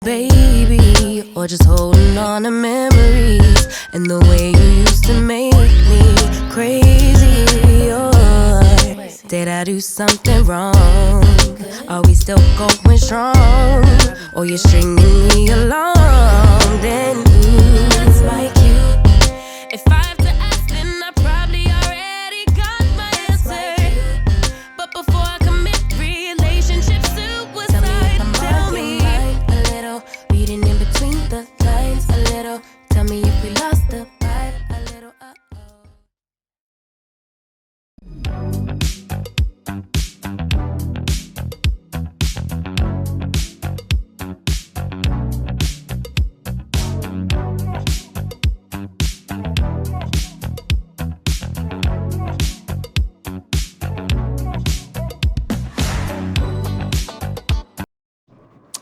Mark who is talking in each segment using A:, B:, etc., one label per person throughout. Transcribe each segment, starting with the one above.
A: Baby, or just holding on to memories and the way you used to make me crazy. Or did I do something wrong? Are we still going strong? Or you're stringing me along? Then it's like you. If I have to ask, then I probably already got my answer. But before I commit relationship suicide, tell me a little, reading in between the lines a little. Tell me if we lost the vibe a little.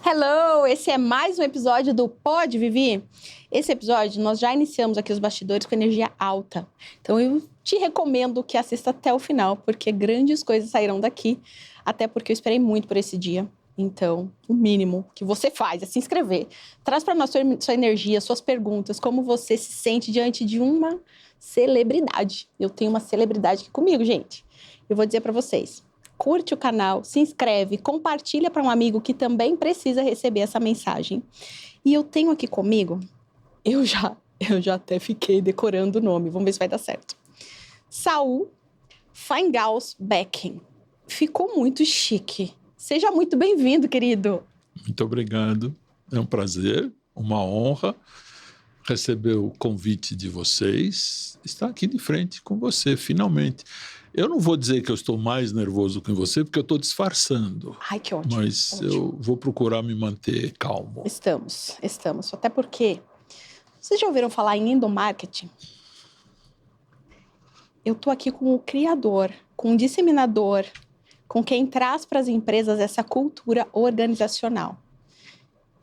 B: Hello! Esse é mais um episódio do Pode Vivi? Esse episódio nós já iniciamos aqui os bastidores com energia alta. Então eu te recomendo que assista até o final, porque grandes coisas sairão daqui. Até porque eu esperei muito por esse dia. Então, o mínimo que você faz é se inscrever. Traz para nós sua energia, suas perguntas, como você se sente diante de uma celebridade. Eu tenho uma celebridade aqui comigo, gente. Eu vou dizer para vocês. Curte o canal, se inscreve, compartilha para um amigo que também precisa receber essa mensagem. E eu tenho aqui comigo, eu já até fiquei decorando o nome, vamos ver se vai dar certo. Saul Feingaus-Becken. Ficou muito chique. Seja muito bem-vindo, querido.
C: Muito obrigado. É um prazer, uma honra receber o convite de vocês. Estar aqui de frente com você, finalmente. Eu não vou dizer que eu estou mais nervoso que você, porque eu estou disfarçando.
B: Ai, que ótimo.
C: Mas
B: ótimo.
C: Eu vou procurar me manter calmo.
B: Estamos. Até porque, vocês já ouviram falar em endomarketing? Eu estou aqui com o criador, com o disseminador, com quem traz para as empresas essa cultura organizacional.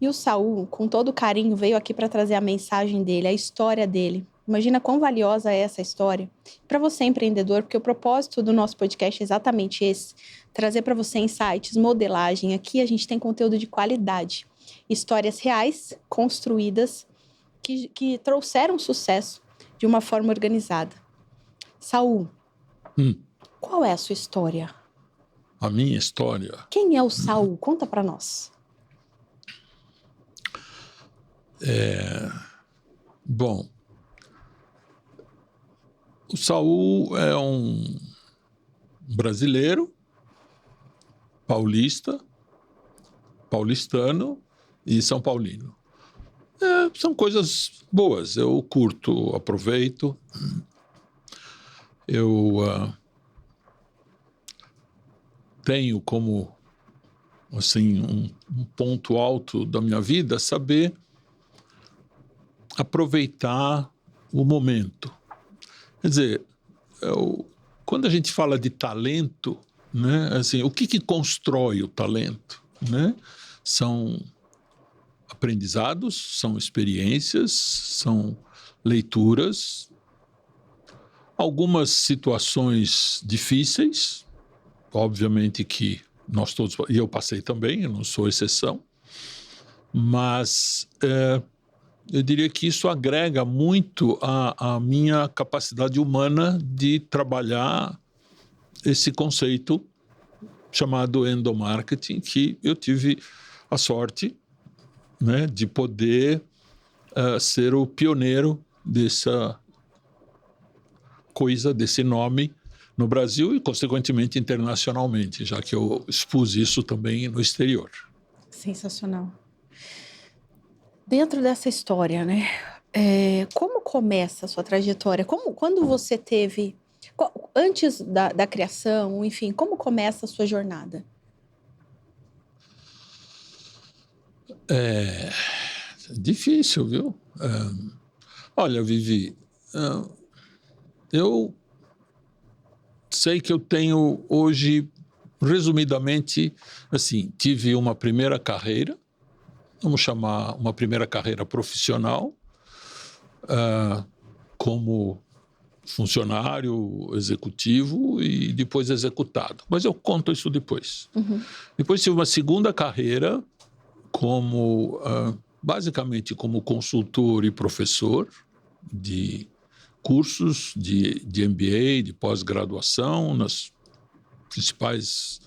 B: E o Saul, com todo carinho, veio aqui para trazer a mensagem dele, a história dele. Imagina quão valiosa é essa história para você, empreendedor, porque o propósito do nosso podcast é exatamente esse, trazer para você insights, modelagem. Aqui a gente tem conteúdo de qualidade, histórias reais, construídas, que trouxeram sucesso de uma forma organizada. Saul, qual é a sua história?
C: A minha história?
B: Quem é o Saul? Conta para nós.
C: Bom, o Saul é um brasileiro, paulistano e São Paulino. São coisas boas, eu curto, aproveito. Eu tenho como assim, um ponto alto da minha vida saber aproveitar o momento. Quer dizer, quando a gente fala de talento, né, assim, o que constrói o talento? Né? São aprendizados, são experiências, são leituras, algumas situações difíceis, obviamente que nós todos, e eu passei também, eu não sou exceção, mas eu diria que isso agrega muito à minha capacidade humana de trabalhar esse conceito chamado endomarketing, que eu tive a sorte, né, de poder ser o pioneiro dessa coisa, desse nome no Brasil e, consequentemente, internacionalmente, já que eu expus isso também no exterior.
B: Sensacional. Dentro dessa história, né? Como começa a sua trajetória? Quando você teve... Antes da criação, enfim, como começa a sua jornada?
C: Difícil, viu? Olha, Vivi, eu sei que eu tenho hoje, resumidamente, assim, tive uma primeira carreira, vamos chamar uma primeira carreira profissional, como funcionário executivo e depois executado. Mas eu conto isso depois. Depois tive uma segunda carreira basicamente como consultor e professor de cursos de MBA, de pós-graduação, nas principais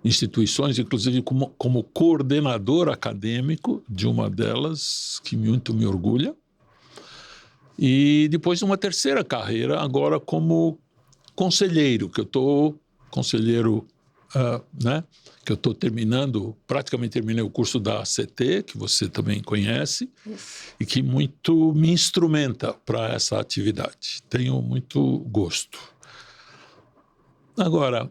C: instituições, inclusive como coordenador acadêmico de uma delas, que muito me orgulha. E depois uma terceira carreira, agora como conselheiro, que eu estou que eu estou praticamente terminei o curso da ACT, que você também conhece, e que muito me instrumenta para essa atividade. Tenho muito gosto. Agora,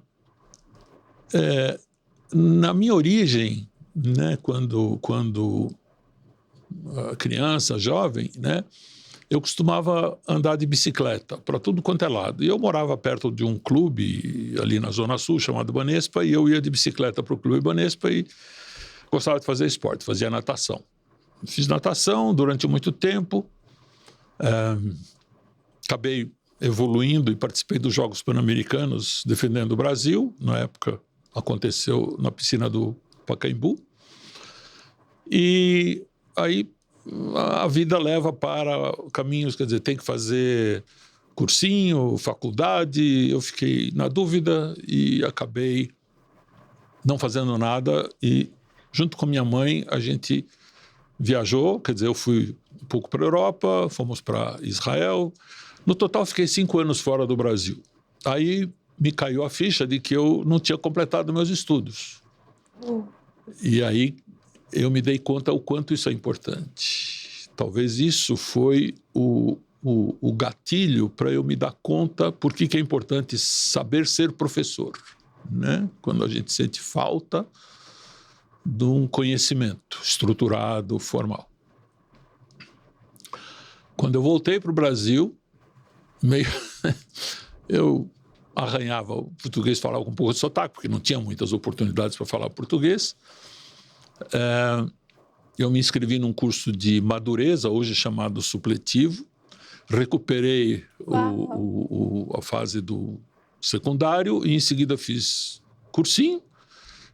C: na minha origem, né, quando criança, jovem, né, eu costumava andar de bicicleta para tudo quanto é lado. E eu morava perto de um clube ali na Zona Sul, chamado Banespa, e eu ia de bicicleta para o clube Banespa e gostava de fazer esporte, fazia natação. Fiz natação durante muito tempo, acabei evoluindo e participei dos Jogos Pan-Americanos defendendo o Brasil. Na época, aconteceu na piscina do Pacaembu. E aí a vida leva para caminhos, quer dizer, tem que fazer cursinho, faculdade. Eu fiquei na dúvida e acabei não fazendo nada. E junto com minha mãe, a gente viajou, quer dizer, eu fui um pouco para a Europa, fomos para Israel. No total, fiquei 5 anos fora do Brasil. Aí me caiu a ficha de que eu não tinha completado meus estudos. E aí eu me dei conta o quanto isso é importante. Talvez isso foi o gatilho para eu me dar conta por que é importante saber ser professor, né? Quando a gente sente falta de um conhecimento estruturado, formal. Quando eu voltei para o Brasil, eu arranhava o português, falava com um pouco de sotaque, porque não tinha muitas oportunidades para falar português. Eu me inscrevi num curso de madureza, hoje chamado supletivo. Recuperei a fase do secundário e, em seguida, fiz cursinho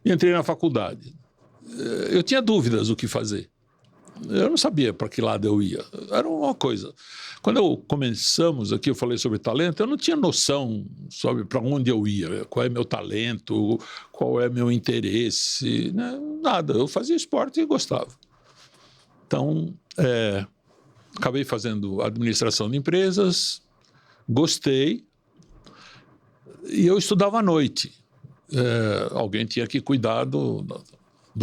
C: e entrei na faculdade. Eu tinha dúvidas do que fazer. Eu não sabia para que lado eu ia. Era uma coisa. Quando começamos aqui, eu falei sobre talento, eu não tinha noção sobre para onde eu ia, qual é meu talento, qual é meu interesse, né? Nada. Eu fazia esporte e gostava. Então, acabei fazendo administração de empresas, gostei, e eu estudava à noite. Alguém tinha que cuidar do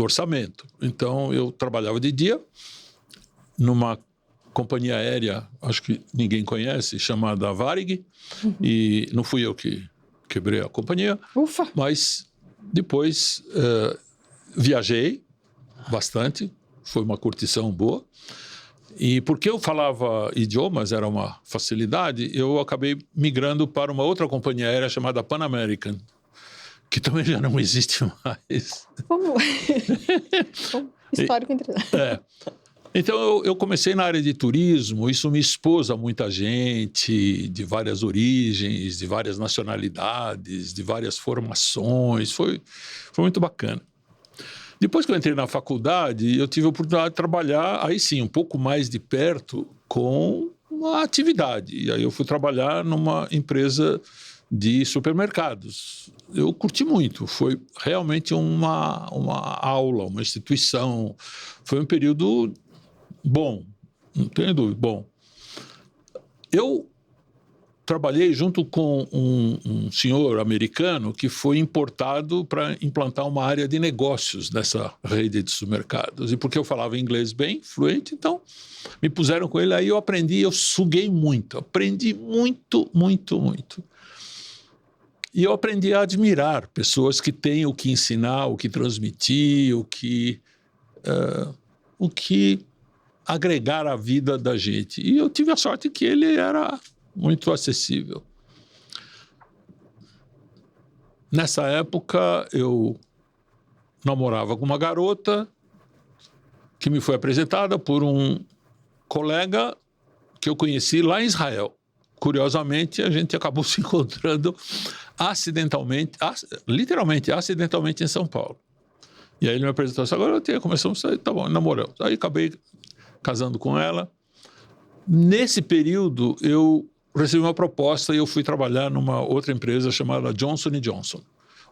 C: orçamento. Então, eu trabalhava de dia numa companhia aérea, acho que ninguém conhece, chamada Varig, e não fui eu que quebrei a companhia.
B: Ufa!
C: Mas depois viajei bastante, foi uma curtição boa. E porque eu falava idiomas, era uma facilidade, eu acabei migrando para uma outra companhia aérea chamada Pan American, que também já não existe mais.
B: Como? Histórico interessante.
C: Então, eu comecei na área de turismo, isso me expôs a muita gente de várias origens, de várias nacionalidades, de várias formações, foi muito bacana. Depois que eu entrei na faculdade, eu tive a oportunidade de trabalhar, aí sim, um pouco mais de perto com uma atividade. E aí eu fui trabalhar numa empresa de supermercados. Eu curti muito, foi realmente uma aula, uma instituição, foi um período bom, não tenho dúvida, bom. Eu trabalhei junto com um senhor americano que foi importado para implantar uma área de negócios nessa rede de supermercados. E porque eu falava inglês bem, fluente, então me puseram com ele, aí eu aprendi, eu suguei muito, aprendi muito, muito, muito. E eu aprendi a admirar pessoas que têm o que ensinar, o que transmitir, o que agregar à vida da gente. E eu tive a sorte que ele era muito acessível. Nessa época, eu namorava com uma garota que me foi apresentada por um colega que eu conheci lá em Israel. Curiosamente, a gente acabou se encontrando acidentalmente, literalmente acidentalmente em São Paulo. E aí ele me apresentou assim, agora começamos a sair, tá bom, namoramos. Aí acabei casando com ela. Nesse período, eu recebi uma proposta e eu fui trabalhar numa outra empresa chamada Johnson & Johnson,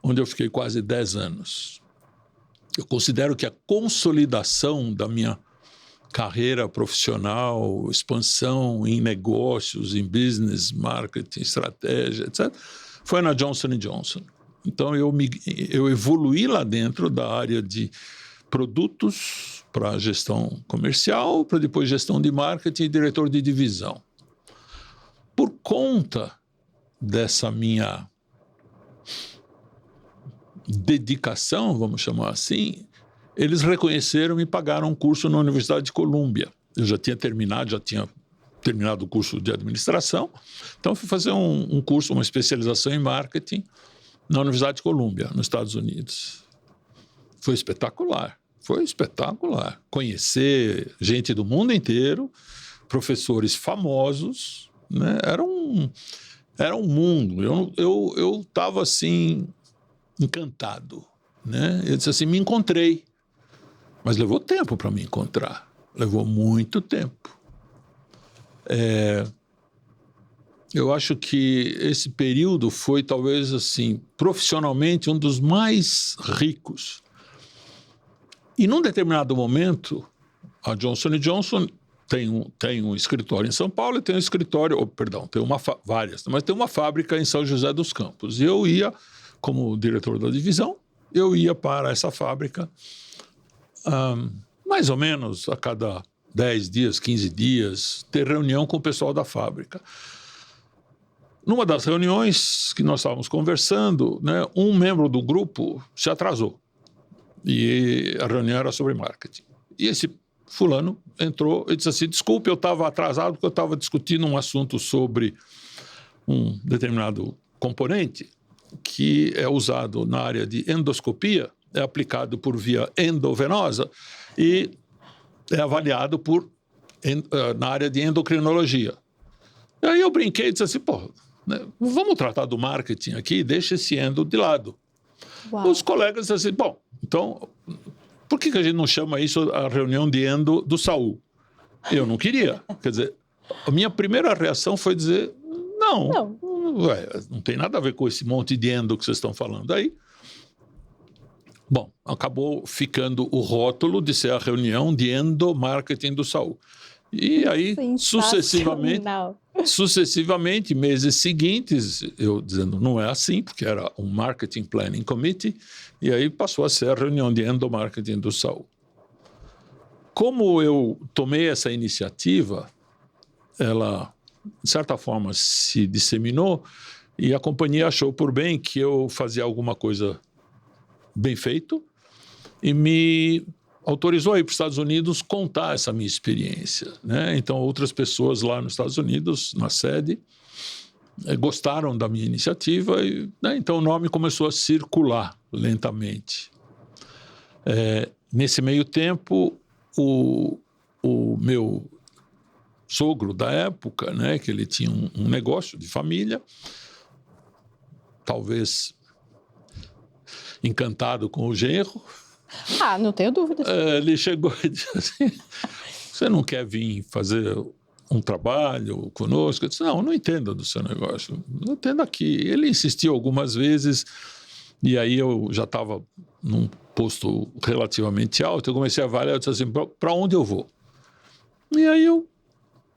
C: onde eu fiquei quase 10 anos. Eu considero que a consolidação da minha carreira profissional, expansão em negócios, em business, marketing, estratégia, etc., foi na Johnson & Johnson. Então, eu evoluí lá dentro da área de produtos para gestão comercial, para depois gestão de marketing e diretor de divisão. Por conta dessa minha dedicação, vamos chamar assim, eles reconheceram e pagaram um curso na Universidade de Colômbia. Eu já tinha terminado o curso de administração, então fui fazer um curso, uma especialização em marketing na Universidade de Colômbia, nos Estados Unidos. Foi espetacular. Conhecer gente do mundo inteiro, professores famosos, né? Era um mundo. Eu estava assim encantado, né? Eu disse assim, me encontrei, mas levou tempo para me encontrar. Levou muito tempo. Eu acho que esse período foi, talvez, assim, profissionalmente, um dos mais ricos. E, num determinado momento, a Johnson & Johnson tem um escritório em São Paulo e tem um escritório... tem várias, mas tem uma fábrica em São José dos Campos. E eu ia, como diretor da divisão, eu ia para essa fábrica mais ou menos a cada 10 dias, 15 dias, ter reunião com o pessoal da fábrica. Numa das reuniões que nós estávamos conversando, né, um membro do grupo se atrasou. E a reunião era sobre marketing. E esse fulano entrou e disse assim, desculpe, eu estava atrasado porque eu estava discutindo um assunto sobre um determinado componente que é usado na área de endoscopia, é aplicado por via endovenosa e é avaliado na área de endocrinologia. E aí eu brinquei e disse assim, né, vamos tratar do marketing aqui, deixa esse endo de lado. Uau. Os colegas disseram assim, então, por que a gente não chama isso a reunião de endo do Saul? Eu não queria. Quer dizer, a minha primeira reação foi dizer, não tem nada a ver com esse monte de endo que vocês estão falando aí. Bom, acabou ficando o rótulo de ser a reunião de endomarketing do Saul. E aí, sucessivamente, meses seguintes, eu dizendo, não é assim, porque era um Marketing Planning Committee, e aí passou a ser a reunião de endomarketing do Saul. Como eu tomei essa iniciativa, ela, de certa forma, se disseminou, e a companhia achou por bem que eu fazia alguma coisa bem feito, e me autorizou a ir para os Estados Unidos contar essa minha experiência, né? Então, outras pessoas lá nos Estados Unidos, na sede, gostaram da minha iniciativa e, né, então o nome começou a circular lentamente. Nesse meio tempo, o meu sogro da época, né, que ele tinha um negócio de família, talvez encantado com o genro,
B: não tenho dúvida.
C: Ele chegou e disse assim, você não quer vir fazer um trabalho conosco? Eu disse, não entendo do seu negócio, eu entendo aqui. Ele insistiu algumas vezes e aí eu já estava num posto relativamente alto, eu comecei a avaliar, eu disse assim, para onde eu vou? E aí eu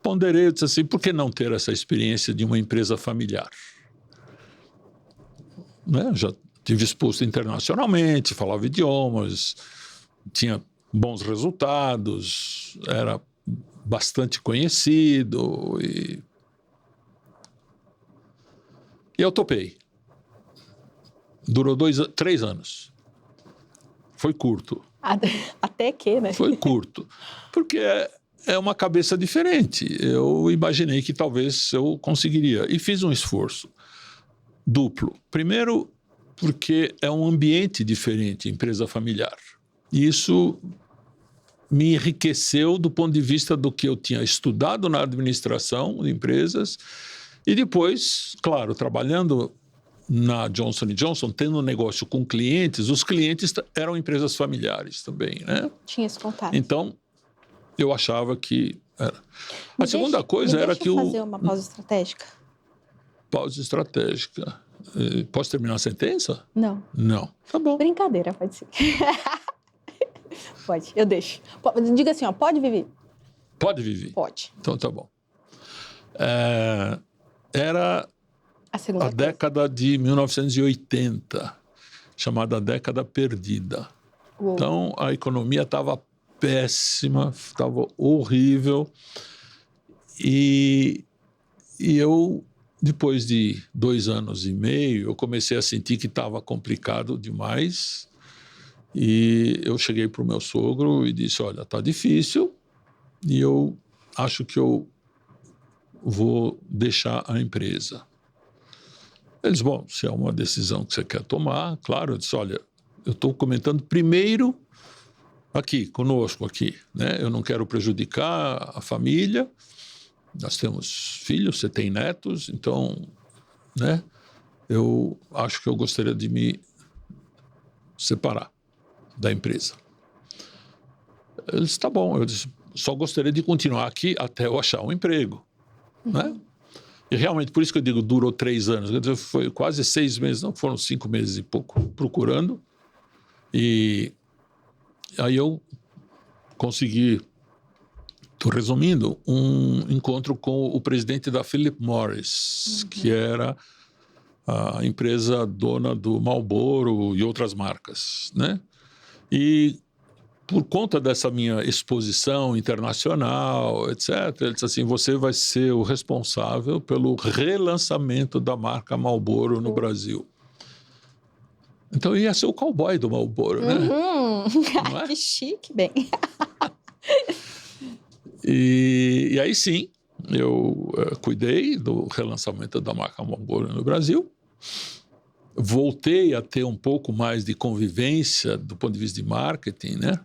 C: ponderei, eu disse assim, por que não ter essa experiência de uma empresa familiar? Né? Já tive exposto internacionalmente, falava idiomas, tinha bons resultados, era bastante conhecido e eu topei. Durou 3 anos. Foi curto.
B: Até que, né?
C: Foi curto. Porque é uma cabeça diferente. Eu imaginei que talvez eu conseguiria. E fiz um esforço duplo. Primeiro, porque é um ambiente diferente, empresa familiar. E isso me enriqueceu do ponto de vista do que eu tinha estudado na administração de empresas e depois, claro, trabalhando na Johnson & Johnson, tendo um negócio com clientes, os clientes eram empresas familiares também, né?
B: Tinha esse contato.
C: Então, eu achava que era. A segunda coisa era que
B: fazer uma pausa estratégica?
C: Pausa estratégica. Posso terminar a sentença?
B: Não.
C: Não. Tá bom.
B: Brincadeira, pode ser. Pode, eu deixo. Diga assim, ó, pode, Vivi?
C: Pode, Vivi?
B: Pode.
C: Então, tá bom. Era a década de 1980, chamada década perdida.
B: Uou.
C: Então, a economia estava péssima, estava horrível. E eu, depois de 2 anos e meio, eu comecei a sentir que estava complicado demais. E eu cheguei para o meu sogro e disse, olha, está difícil e eu acho que eu vou deixar a empresa. Ele disse, bom, se é uma decisão que você quer tomar, claro. Eu disse, olha, eu estou comentando primeiro aqui, conosco aqui, né? Eu não quero prejudicar a família, nós temos filhos, você tem netos, então, né? Eu acho que eu gostaria de me separar da empresa. Ele disse, tá bom. Eu disse, só gostaria de continuar aqui até eu achar um emprego, né? E realmente, por isso que eu digo, durou 3 anos. Quer dizer, foi quase 6 meses, não foram 5 meses e pouco, procurando. E aí eu consegui, estou resumindo, um encontro com o presidente da Philip Morris, que era a empresa dona do Marlboro e outras marcas, né? E por conta dessa minha exposição internacional, etc., ele disse assim, você vai ser o responsável pelo relançamento da marca Marlboro no Brasil. Então, eu ia ser o cowboy do Marlboro, né?
B: Não é? Que chique, bem.
C: E aí, sim, eu cuidei do relançamento da marca Marlboro no Brasil. Voltei a ter um pouco mais de convivência do ponto de vista de marketing, né?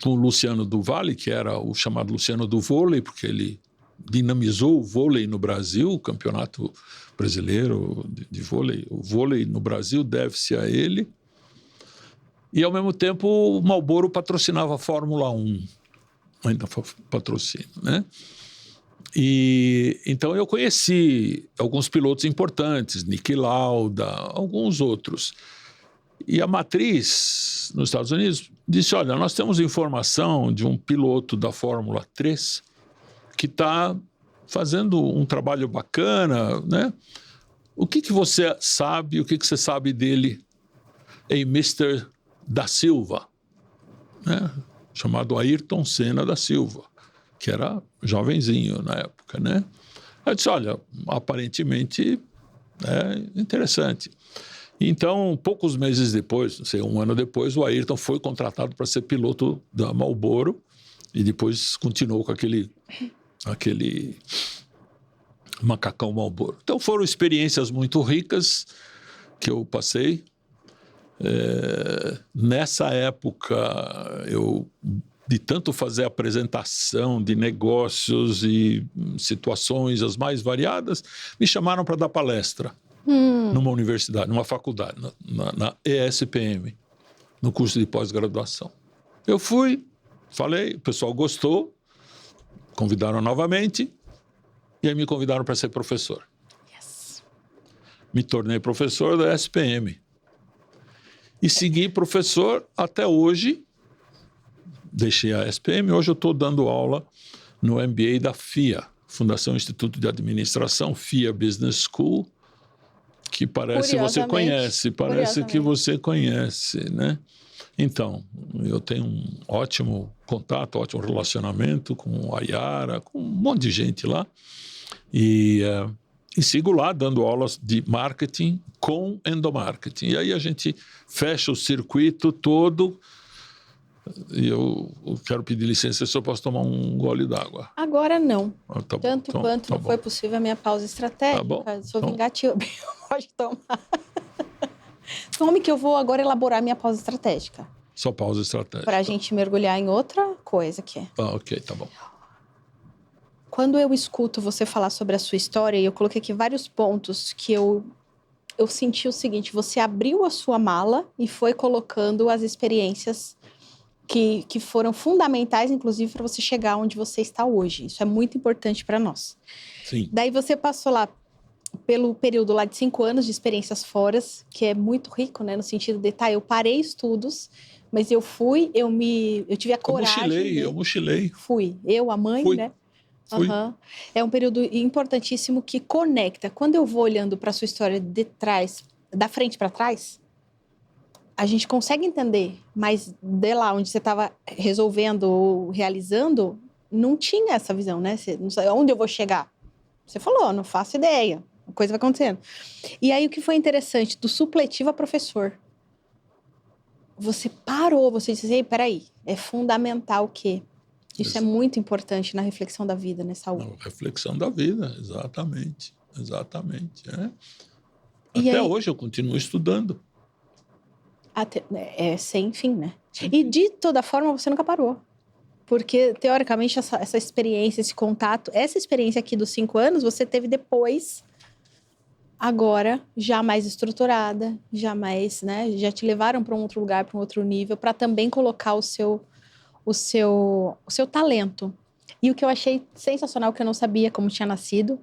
C: Com o Luciano do Valle, que era o chamado Luciano do Vôlei, porque ele dinamizou o vôlei no Brasil, o campeonato brasileiro de vôlei. O vôlei no Brasil deve-se a ele. E, ao mesmo tempo, o Marlboro patrocinava a Fórmula 1. Ainda patrocina, né? E então eu conheci alguns pilotos importantes, Niki Lauda, alguns outros. E a matriz nos Estados Unidos disse, olha, nós temos informação de um piloto da Fórmula 3 que está fazendo um trabalho bacana, né? O que você sabe, o que você sabe dele em Mr. da Silva, né? Chamado Ayrton Senna da Silva, que era jovenzinho na época, né? Eu disse, olha, aparentemente é interessante. Então, poucos meses depois, não sei, 1 ano depois, o Ayrton foi contratado para ser piloto da Marlboro e depois continuou com aquele macacão Marlboro. Então, foram experiências muito ricas que eu passei. Nessa época, de tanto fazer apresentação de negócios e situações as mais variadas, me chamaram para dar palestra numa universidade, numa faculdade, na ESPM, no curso de pós-graduação. Eu fui, falei, o pessoal gostou, convidaram novamente, e aí me convidaram para ser professor.
B: Yes.
C: Me tornei professor da ESPM. E segui professor até hoje. Deixei a SPM, hoje eu estou dando aula no MBA da FIA, Fundação Instituto de Administração, FIA Business School, que parece que você conhece, né? Então, eu tenho um ótimo contato, ótimo relacionamento com a Yara, com um monte de gente lá, e sigo lá dando aulas de marketing com endomarketing. E aí a gente fecha o circuito todo. E eu quero pedir licença se eu posso tomar um gole d'água.
B: Agora não.
C: Tá bom,
B: Tanto
C: então,
B: quanto não foi possível a minha pausa estratégica.
C: Tá bom,
B: sou vingativa. Pode tomar. Tome que eu vou agora elaborar minha pausa estratégica.
C: Só pausa estratégica.
B: Para a gente mergulhar em outra coisa aqui.
C: Ok, tá bom.
B: Quando eu escuto você falar sobre a sua história, e eu coloquei aqui vários pontos que eu eu senti o seguinte, você abriu a sua mala e foi colocando as experiências que foram fundamentais, inclusive, para você chegar onde você está hoje. Isso é muito importante para nós.
C: Sim.
B: Daí você passou lá pelo período lá de 5 anos de experiências fora, que é muito rico, né? No sentido de, eu parei estudos, mas eu fui, eu tive a coragem.
C: Eu mochilei.
B: Fui. A mãe,
C: Fui.
B: né?
C: Fui.
B: É um período importantíssimo que conecta. Quando eu vou olhando para a sua história de trás, da frente para trás, a gente consegue entender, mas de lá onde você estava resolvendo ou realizando, não tinha essa visão, né? Você não sabe onde eu vou chegar. Você falou, não faço ideia. A coisa vai acontecendo. E aí, o que foi interessante, do supletivo a professor, você parou, você disse, ei, peraí, é fundamental o quê? Isso é muito importante na reflexão da vida, né, Saul?
C: Na reflexão da vida, exatamente. Exatamente.
B: E
C: Até
B: aí,
C: hoje eu continuo estudando.
B: Sem fim, né? E de toda forma, você nunca parou. Porque, teoricamente, essa experiência, esse contato, essa experiência aqui dos 5 anos, você teve depois, agora, já mais estruturada, já mais, né? Já te levaram para um outro lugar, para um outro nível, para também colocar o seu talento. E o que eu achei sensacional, que eu não sabia como tinha nascido,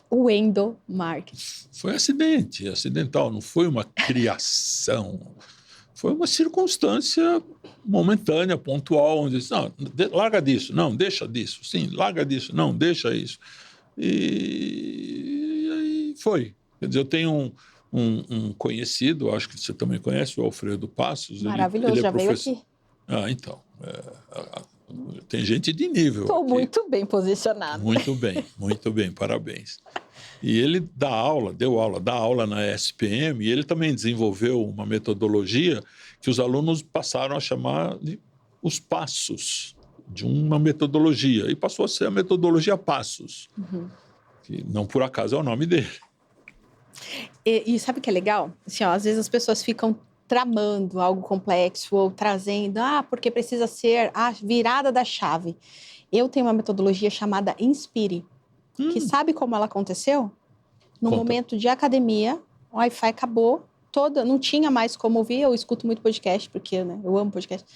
B: o Endomarketing.
C: Foi acidental, não foi uma criação. Foi uma circunstância momentânea, pontual, onde disse, não, larga disso, não, deixa disso, sim, larga disso, não, deixa isso. E aí foi. Quer dizer, eu tenho um conhecido, acho que você também conhece, o Alfredo Passos.
B: Maravilhoso,
C: ele
B: já veio aqui.
C: Então, tem gente de nível.
B: Estou muito bem posicionado.
C: Muito bem, parabéns. E ele dá aula na SPM, e ele também desenvolveu uma metodologia que os alunos passaram a chamar de os passos de uma metodologia, e passou a ser a metodologia Passos, que não por acaso é o nome dele.
B: E sabe o que é legal? Assim, às vezes as pessoas ficam tramando algo complexo ou trazendo, porque precisa ser a virada da chave. Eu tenho uma metodologia chamada Inspire, que sabe como ela aconteceu? No momento de academia, o Wi-Fi acabou, não tinha mais como ouvir, eu escuto muito podcast, porque né, eu amo podcast.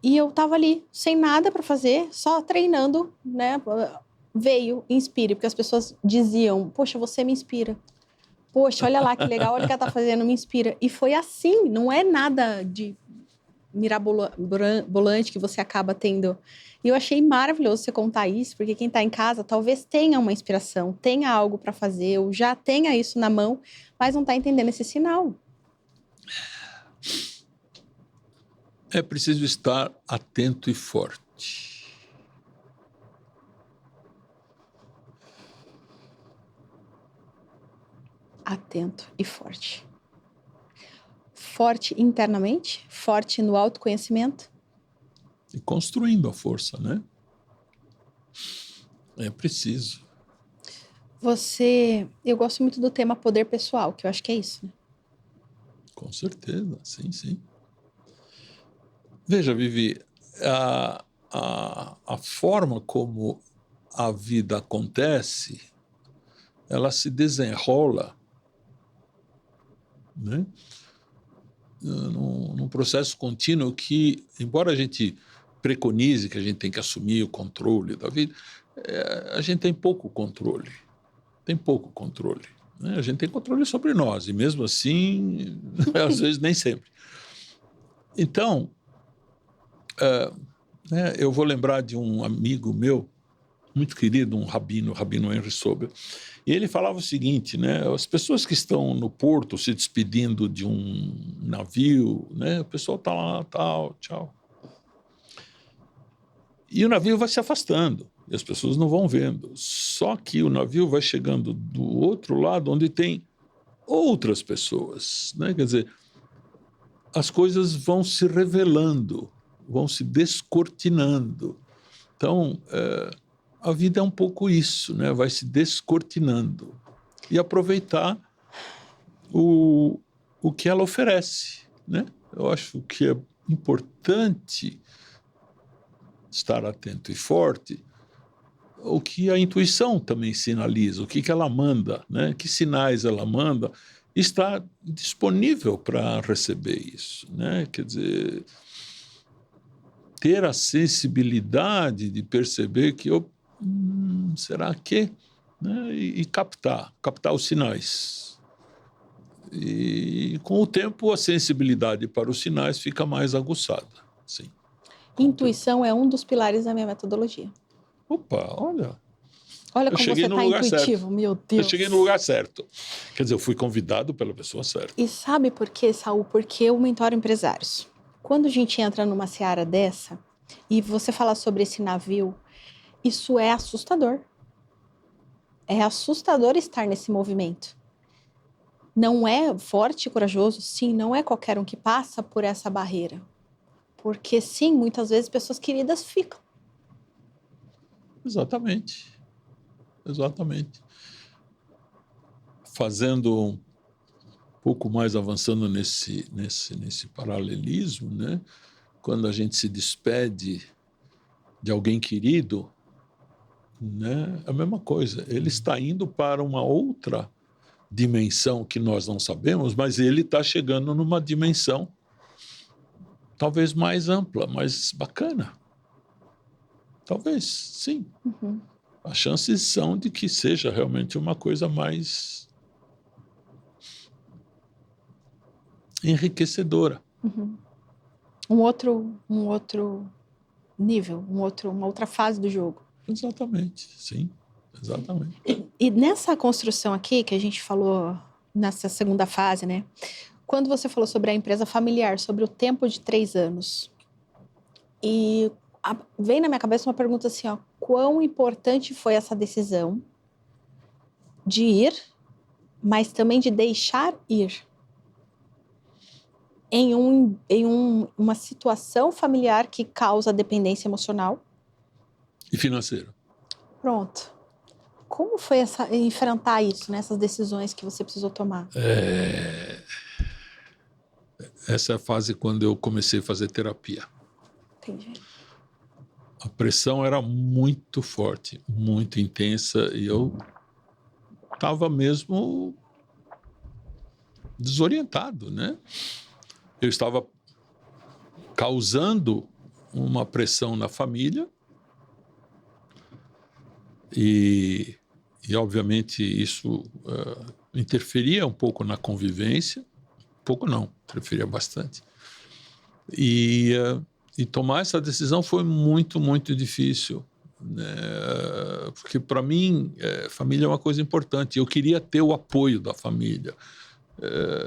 B: E eu tava ali, sem nada para fazer, só treinando, né? Veio Inspire, porque as pessoas diziam, poxa, você me inspira. Poxa, olha lá que legal, olha o que ela tá fazendo, me inspira. E foi assim, não é nada de mirabolante que você acaba tendo. E eu achei maravilhoso você contar isso, porque quem tá em casa talvez tenha uma inspiração, tenha algo para fazer, ou já tenha isso na mão, mas não tá entendendo esse sinal.
C: É preciso estar atento e forte.
B: Atento e forte. Forte internamente, forte no autoconhecimento.
C: E construindo a força, né? É preciso.
B: Eu gosto muito do tema poder pessoal, que eu acho que é isso, né?
C: Com certeza, sim. Veja, Vivi, a forma como a vida acontece, ela se desenrola, né? Num processo contínuo que, embora a gente preconize que a gente tem que assumir o controle da vida, a gente tem pouco controle. Né? A gente tem controle sobre nós, e mesmo assim, às vezes nem sempre. Então, eu vou lembrar de um amigo meu, muito querido, o Rabino Henry Sobel, e ele falava o seguinte, né? As pessoas que estão no porto se despedindo de um navio, né? O pessoal está lá, tal, tchau. E o navio vai se afastando, e as pessoas não vão vendo. Só que o navio vai chegando do outro lado, onde tem outras pessoas, né? Quer dizer, as coisas vão se revelando, vão se descortinando. Então, a vida é um pouco isso, né? Vai se descortinando. E aproveitar o que ela oferece, né? Eu acho que é importante estar atento e forte o que a intuição também sinaliza, o que ela manda, né? Que sinais ela manda, está disponível para receber isso, né? Quer dizer, ter a sensibilidade de perceber que será que, né? E captar os sinais. E com o tempo a sensibilidade para os sinais fica mais aguçada, sim.
B: Intuição é um dos pilares da minha metodologia.
C: Opa, olha.
B: Olha como você está intuitivo,
C: certo.
B: meu Deus.
C: Eu cheguei no lugar certo. Quer dizer, eu fui convidado pela pessoa certa.
B: E sabe por quê, Saul? Porque eu mentoro empresários. Quando a gente entra numa seara dessa, e você fala sobre esse navio, isso é assustador. É assustador estar nesse movimento. Não é forte e corajoso? Sim, não é qualquer um que passa por essa barreira. Porque sim, muitas vezes pessoas queridas ficam.
C: Exatamente. Fazendo um pouco mais, avançando nesse paralelismo, né? Quando a gente se despede de alguém querido, né? É a mesma coisa. Ele está indo para uma outra dimensão que nós não sabemos, mas ele está chegando numa dimensão talvez mais ampla, mais bacana. Talvez, sim.
B: Uhum.
C: As chances são de que seja realmente uma coisa mais enriquecedora.
B: Uhum. Um outro nível, uma outra fase do jogo.
C: Exatamente, sim, exatamente.
B: E nessa construção aqui, que a gente falou nessa segunda fase, né? Quando você falou sobre a empresa familiar, sobre o tempo de 3 anos, e vem na minha cabeça uma pergunta assim, ó, quão importante foi essa decisão de ir, mas também de deixar ir em uma situação familiar que causa dependência emocional?
C: E financeiro.
B: Pronto. Como foi enfrentar isso, né, essas decisões que você precisou tomar?
C: Essa é a fase quando eu comecei a fazer terapia.
B: Entendi.
C: A pressão era muito forte, muito intensa, e eu estava mesmo desorientado, né? Eu estava causando uma pressão na família e obviamente, isso interferia um pouco na convivência. Pouco não, interferia bastante. E tomar essa decisão foi muito, muito difícil, né? Porque, para mim, família é uma coisa importante. Eu queria ter o apoio da família.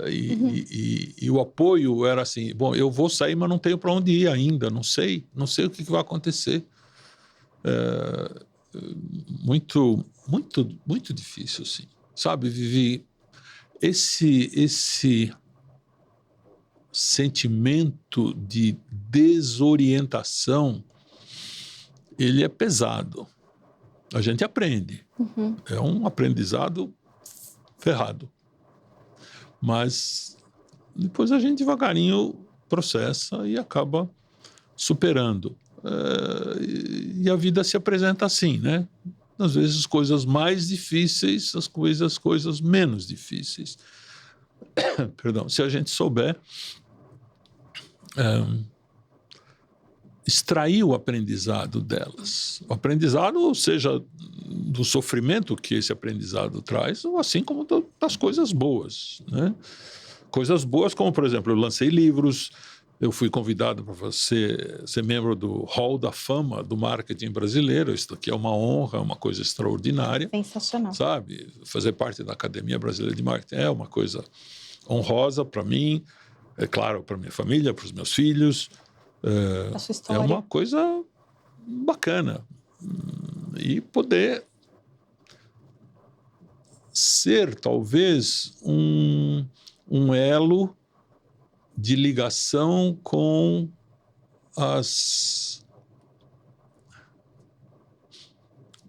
C: E o apoio era assim, bom, eu vou sair, mas não tenho para onde ir ainda, não sei o que vai acontecer. Muito, muito, muito difícil, assim. Sabe, Vivi, esse sentimento de desorientação, ele é pesado. A gente aprende.
B: Uhum.
C: É um aprendizado ferrado. Mas depois a gente devagarinho processa e acaba superando. E a vida se apresenta assim, né? Às vezes coisas mais difíceis, as coisas menos difíceis. Perdão. Se a gente souber extrair o aprendizado delas. O aprendizado, ou seja, do sofrimento que esse aprendizado traz, assim como das coisas boas, né? Coisas boas como, por exemplo, eu lancei livros, eu fui convidado para ser membro do Hall da Fama do marketing brasileiro. Isso aqui é uma honra, é uma coisa extraordinária.
B: Sensacional.
C: Sabe? Fazer parte da Academia Brasileira de Marketing é uma coisa honrosa para mim, é claro, para minha família, para os meus filhos.
B: A sua história.
C: É uma coisa bacana. E poder ser, talvez, um elo de ligação com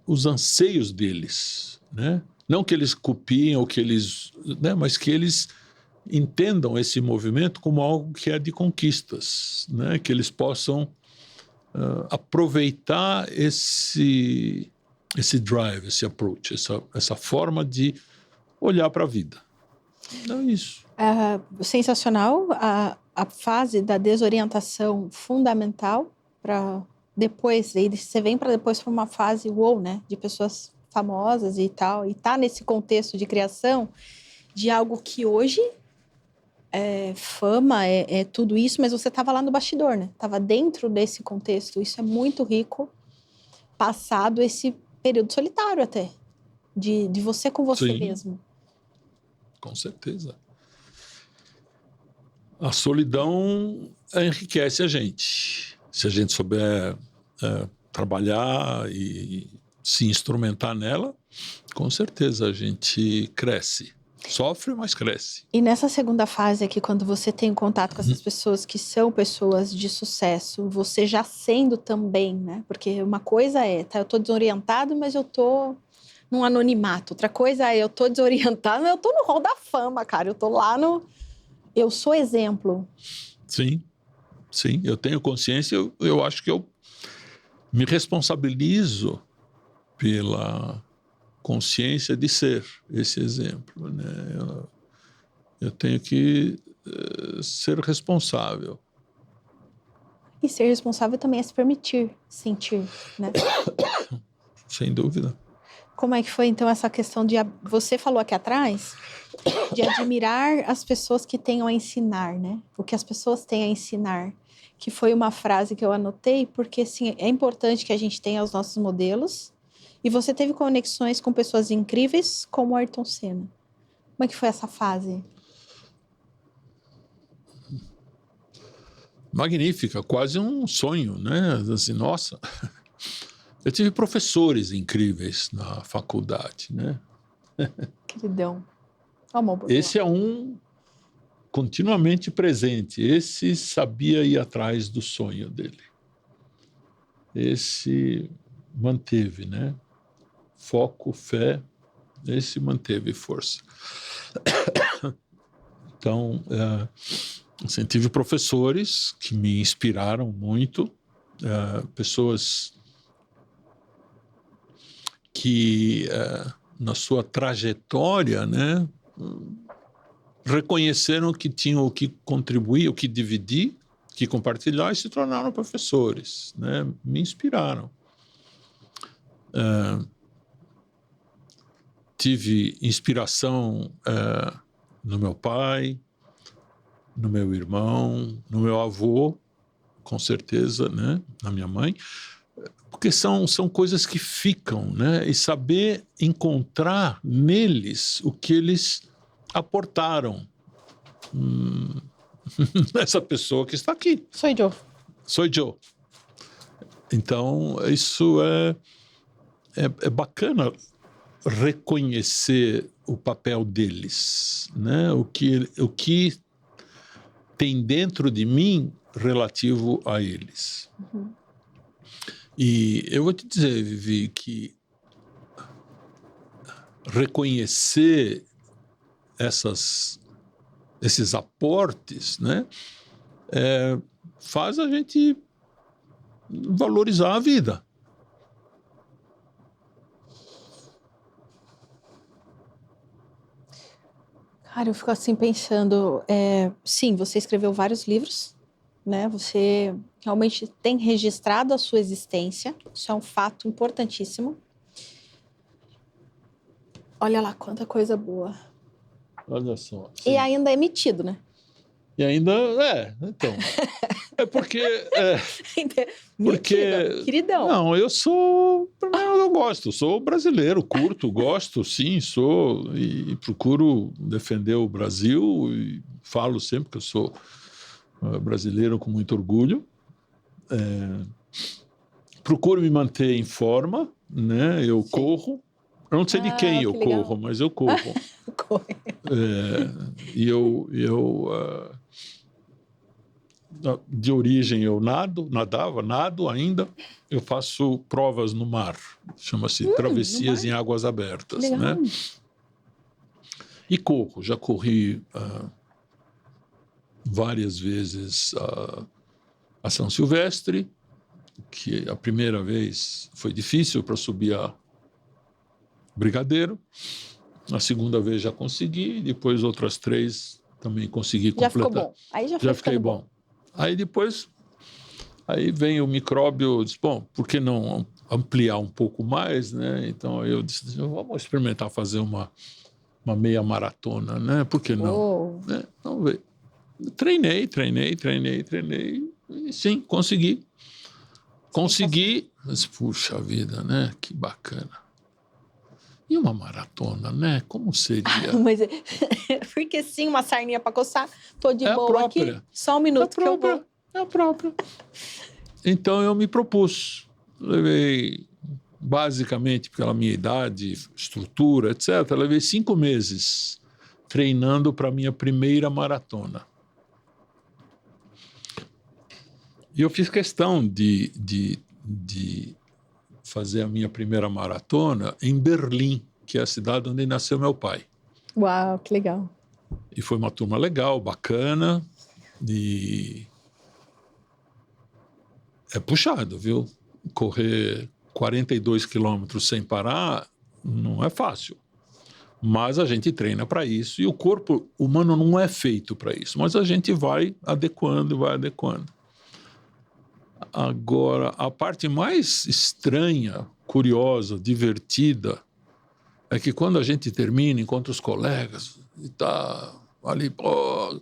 C: os anseios deles, né? Não que eles copiem ou que eles, né? Mas que eles entendam esse movimento como algo que é de conquistas, né? Que eles possam aproveitar esse drive, esse approach, essa forma de olhar para a vida. Não é isso.
B: Sensacional. A fase da desorientação fundamental para depois, aí você vem para depois para uma fase né, de pessoas famosas e tal, e tá nesse contexto de criação de algo que hoje é fama, é tudo isso, mas você estava lá no bastidor, né? Tava dentro desse contexto. Isso é muito rico, passado esse período solitário até, de você com você
C: Sim.
B: mesmo.
C: Com certeza. A solidão enriquece a gente. Se a gente souber trabalhar e se instrumentar nela, com certeza a gente cresce. Sofre, mas cresce.
B: E nessa segunda fase aqui, quando você tem contato com essas pessoas que são pessoas de sucesso, você já sendo também, né? Porque uma coisa eu tô desorientado, mas eu tô num anonimato. Outra coisa eu tô desorientado, mas eu tô no hall da fama, cara. Eu tô lá no... Eu sou exemplo.
C: Sim, eu tenho consciência, eu acho que eu me responsabilizo pela consciência de ser esse exemplo, né? Eu tenho que ser responsável.
B: E ser responsável também é se permitir sentir, né?
C: Sem dúvida.
B: Como é que foi, então, essa questão de... Você falou aqui atrás de admirar as pessoas que tenham a ensinar, né? O que as pessoas têm a ensinar. Que foi uma frase que eu anotei, porque, assim, é importante que a gente tenha os nossos modelos. E você teve conexões com pessoas incríveis como Ayrton Senna. Como é que foi essa fase?
C: Magnífica, quase um sonho, né? Assim, nossa... Eu tive professores incríveis na faculdade, né?
B: Queridão. Amor,
C: esse é um continuamente presente. Esse sabia ir atrás do sonho dele. Esse manteve, né? Foco, fé, esse manteve força. Então, assim, tive professores que me inspiraram muito, pessoas que, na sua trajetória, né, reconheceram que tinham o que contribuir, o que dividir, o que compartilhar e se tornaram professores, né, me inspiraram. Tive inspiração no meu pai, no meu irmão, no meu avô, com certeza, né, na minha mãe, porque são coisas que ficam, né, e saber encontrar neles o que eles aportaram. Essa pessoa que está aqui. Sou eu. Então, isso é bacana reconhecer o papel deles, né? O que tem dentro de mim relativo a eles.
B: Uhum.
C: E eu vou te dizer, Vivi, que reconhecer esses aportes, né, faz a gente valorizar a vida.
B: Cara, eu fico assim pensando, sim, você escreveu vários livros, né? Você realmente tem registrado a sua existência, isso é um fato importantíssimo. Olha lá, quanta coisa boa.
C: Olha só.
B: Sim. E ainda é emitido, né?
C: E ainda, então... É porque...
B: Mentira, queridão.
C: Não, eu gosto, sou brasileiro, curto, gosto, sim, sou, e procuro defender o Brasil, e falo sempre que eu sou brasileiro com muito orgulho. Procuro me manter em forma, né? Eu corro. Eu não sei de quem eu corro, mas eu corro. E eu de origem eu nado ainda. Eu faço provas no mar, chama-se travessias em águas abertas, né? E corro, já corri várias vezes a São Silvestre, que a primeira vez foi difícil para subir a Brigadeiro, A segunda vez já consegui, depois outras 3 também consegui
B: Já
C: completar.
B: ficou bom. Aí já
C: Já
B: foi
C: fiquei
B: ficando
C: bom. Aí depois, aí vem o micróbio, diz, bom, por que não ampliar um pouco mais, né? Então eu disse, vamos experimentar fazer uma meia maratona, né? Por que não?
B: Oh.
C: Né? Vamos ver. Treinei, e sim, consegui. Consegui, mas puxa vida, né? Que bacana. E uma maratona, né? Como seria?
B: Mas porque sim, uma sarninha pra coçar, tô de
C: É a
B: boa
C: própria.
B: aqui, só um minuto que eu vou.
C: É a própria. Então eu me propus. Levei, basicamente, pela minha idade, estrutura, etc., levei 5 meses treinando para a minha primeira maratona. E eu fiz questão de fazer a minha primeira maratona em Berlim, que é a cidade onde nasceu meu pai.
B: Uau, que legal.
C: E foi uma turma legal, bacana, e é puxado, viu? Correr 42 quilômetros sem parar não é fácil. Mas a gente treina para isso e o corpo humano não é feito para isso. Mas a gente vai adequando. Agora, a parte mais estranha, curiosa, divertida, é que quando a gente termina, encontra os colegas e tá ali, pô,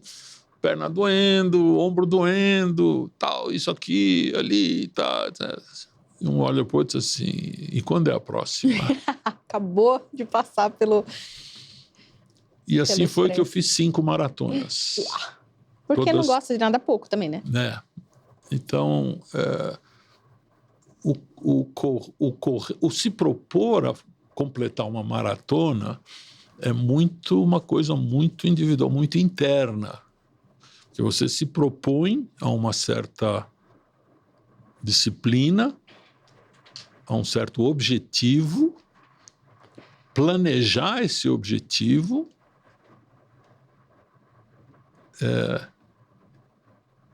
C: perna doendo, ombro doendo, tal, isso aqui, ali, tá. E um olha pro outro assim, e quando é a próxima?
B: Acabou de passar pelo...
C: E assim foi que eu fiz 5 maratonas.
B: Porque
C: Todas...
B: não gosta de nada pouco também, né?
C: Então, o se propor a completar uma maratona é uma coisa muito individual, muito interna. Que você se propõe a uma certa disciplina, a um certo objetivo, planejar esse objetivo,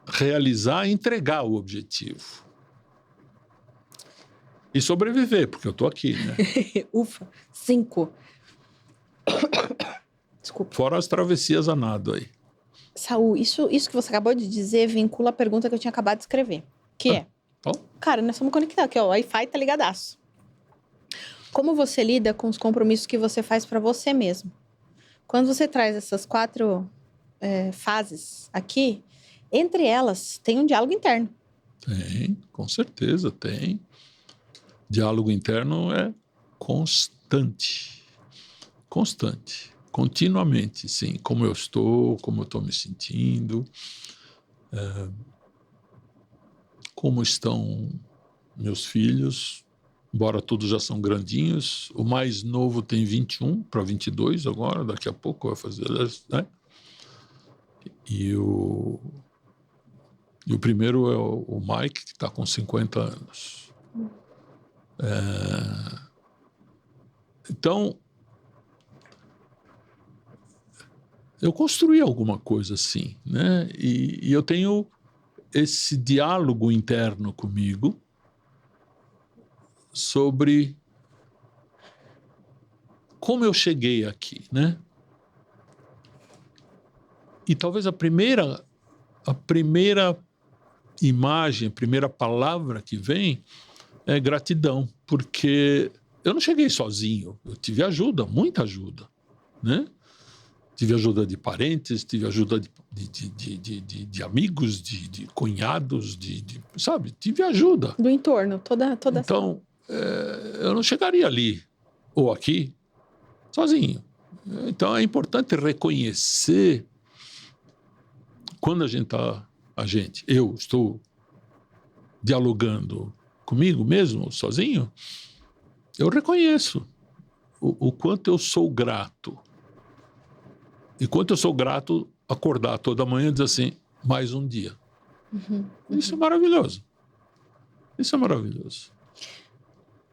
C: realizar e entregar o objetivo. E sobreviver, porque eu estou aqui, né?
B: Ufa, 5. Desculpa.
C: Fora as travessias a nado aí.
B: Saul, isso que você acabou de dizer vincula a pergunta que eu tinha acabado de escrever. Que é... Cara, nós estamos conectados aqui, ó. O Wi-Fi tá ligadaço. Como você lida com os compromissos que você faz para você mesmo? Quando você traz essas 4 fases aqui, entre elas tem um diálogo interno.
C: Tem, com certeza tem. Diálogo interno é constante. Continuamente, sim. Como eu estou me sentindo, como estão meus filhos, embora todos já são grandinhos. O mais novo tem 21 para 22 agora, daqui a pouco vai fazer, né? E o primeiro é o Mike, que está com 50 anos. Então, eu construí alguma coisa assim, né? E eu tenho esse diálogo interno comigo sobre como eu cheguei aqui, né? E talvez a primeira imagem, a primeira palavra que vem é gratidão, porque eu não cheguei sozinho, eu tive ajuda, muita ajuda, né? Tive ajuda de parentes, tive ajuda de amigos, de cunhados, sabe? Tive ajuda.
B: Do entorno, toda
C: Então, eu não chegaria ali ou aqui sozinho. Então, é importante reconhecer quando eu estou dialogando comigo mesmo, sozinho, eu reconheço o quanto eu sou grato. E quanto eu sou grato acordar toda manhã e dizer assim, mais um dia. Isso é maravilhoso.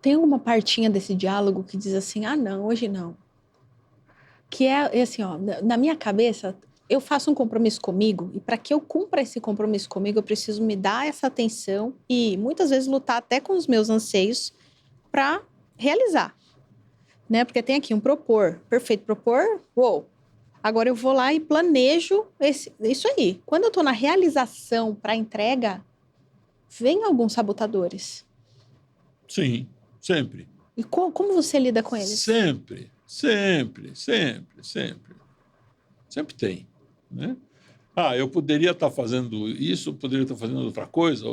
B: Tem alguma partinha desse diálogo que diz assim, não, hoje não. Que é assim, ó, na minha cabeça, eu faço um compromisso comigo e para que eu cumpra esse compromisso comigo, eu preciso me dar essa atenção e muitas vezes lutar até com os meus anseios para realizar. né? Porque tem aqui um propor. Perfeito, propor. Uou! Agora eu vou lá e planejo isso aí. Quando eu tô na realização para entrega, vem alguns sabotadores.
C: Sim, sempre.
B: E como você lida com eles?
C: Sempre. Sempre tem, né? Eu poderia estar fazendo isso, poderia estar fazendo outra coisa,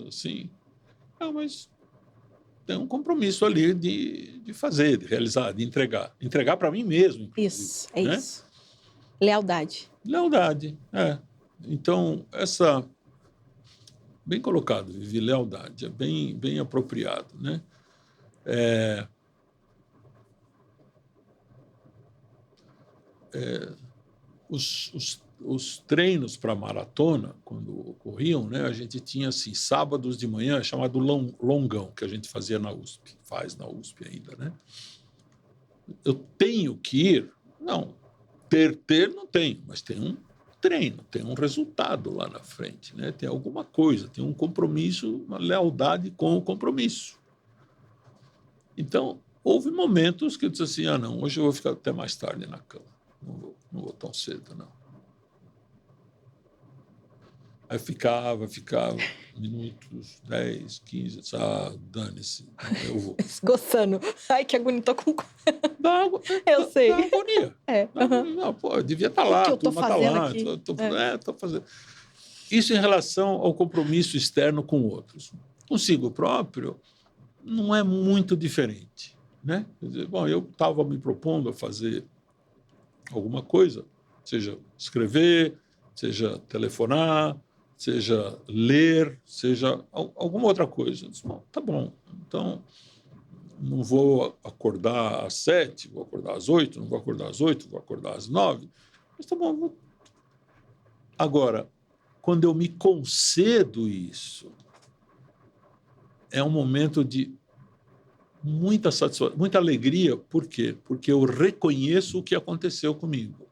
C: assim. Não, mas tem um compromisso ali de fazer, de realizar, de entregar. Entregar para mim mesmo, inclusive.
B: Isso, é
C: né?
B: isso. Lealdade.
C: Lealdade, Então, bem colocado, Vivi, lealdade, é bem apropriado, né? Os treinos para maratona, quando ocorriam, né, a gente tinha assim, sábados de manhã, chamado longão, que a gente fazia na USP, faz na USP ainda, né? Eu tenho que ir? Não. Ter não tenho, mas tem um treino, tem um resultado lá na frente, né? Tem alguma coisa, tem um compromisso, uma lealdade com o compromisso. Então, houve momentos que eu disse assim, não, hoje eu vou ficar até mais tarde na cama, não vou tão cedo, não. Aí ficava minutos, 10, 15, dane-se, eu vou.
B: Gostando. Ai, que agonia, tô com...
C: Eu
B: sei.
C: Dá agonia. Não, pô, eu devia estar lá,
B: o que eu tô fazendo aqui?
C: Tô fazendo. Isso em relação ao compromisso externo com outros. Consigo próprio, não é muito diferente, né? Quer dizer, bom, eu estava me propondo a fazer alguma coisa, seja escrever, seja telefonar, seja ler, seja alguma outra coisa. Disse, bom, tá bom. Então, não vou acordar às 7, vou acordar às 8, não vou acordar às 8, vou acordar às 9. Mas tá bom. Agora, quando eu me concedo isso, é um momento de muita satisfação, muita alegria. Por quê? Porque eu reconheço o que aconteceu comigo,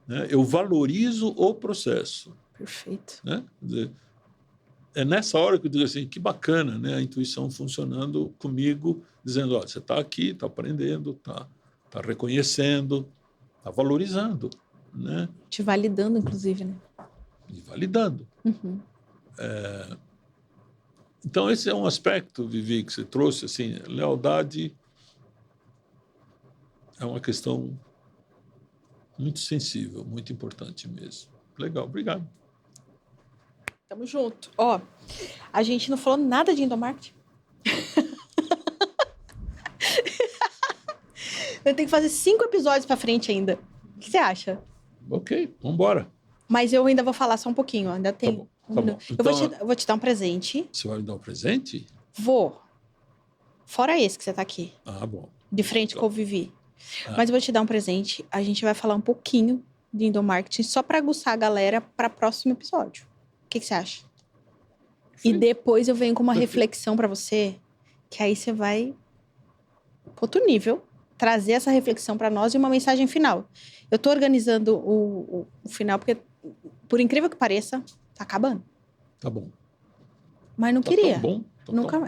C: né? Eu valorizo o processo.
B: Perfeito.
C: Né? Quer dizer, é nessa hora que eu digo assim, que bacana, né? A intuição funcionando comigo, dizendo, você está aqui, está aprendendo, está reconhecendo, está valorizando, né?
B: Te validando, inclusive, né?
C: E validando.
B: Uhum.
C: Então, esse é um aspecto, Vivi, que você trouxe, assim, lealdade é uma questão muito sensível, muito importante mesmo. Legal, obrigado.
B: Tamo junto. A gente não falou nada de endomarketing. Eu tenho que fazer 5 episódios pra frente ainda. O que você acha?
C: Ok, vamos embora.
B: Mas eu ainda vou falar só um pouquinho. Ainda tem.
C: Tá bom.
B: Então, eu vou te dar um presente.
C: Você vai me dar um presente?
B: Vou. Fora esse que você tá aqui.
C: Bom.
B: De frente com o Vivi. Mas eu vou te dar um presente. A gente vai falar um pouquinho de endomarketing só pra aguçar a galera para próximo episódio. O que você acha? E depois eu venho com uma reflexão para você, que aí você vai para outro nível, trazer essa reflexão para nós e uma mensagem final. Eu tô organizando o final porque, por incrível que pareça, tá acabando.
C: Tá bom.
B: Mas não queria.
C: Tá tão bom.
B: Nunca.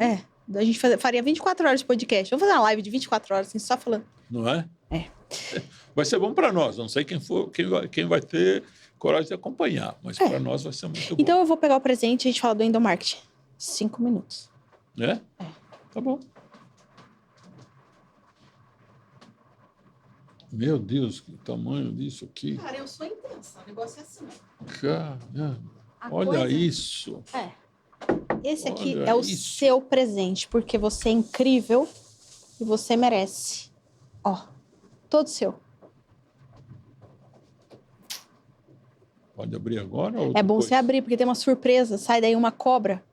B: A gente faria 24 horas de podcast. Vamos fazer uma live de 24 horas, assim, só falando.
C: Não é?
B: É.
C: Vai ser bom para nós. Não sei quem vai ter coragem de acompanhar, mas para nós vai ser muito bom.
B: Então eu vou pegar o presente e a gente fala do endomarketing. 5 minutos.
C: É? Tá bom. Meu Deus, que tamanho disso aqui.
B: Cara, eu sou intensa. O negócio é assim.
C: Caramba. Olha isso.
B: Esse aqui é o seu presente, porque você é incrível e você merece. Todo seu.
C: Pode abrir agora? Ou
B: é bom
C: depois?
B: você abrir, porque tem uma surpresa. Sai daí uma cobra.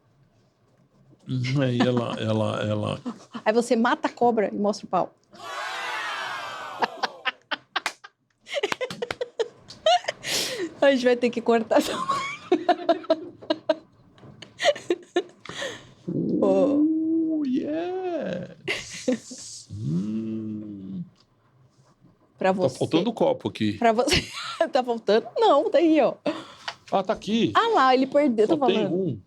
C: Aí ela...
B: Aí você mata a cobra e mostra o pau. A gente vai ter que cortar essa
C: yes!
B: Pra você.
C: Tá faltando copo aqui.
B: Pra você. Tá faltando? Não, tá aí, ó.
C: Tá aqui.
B: Lá, ele perdeu,
C: Só
B: tô
C: tem
B: falando.
C: um.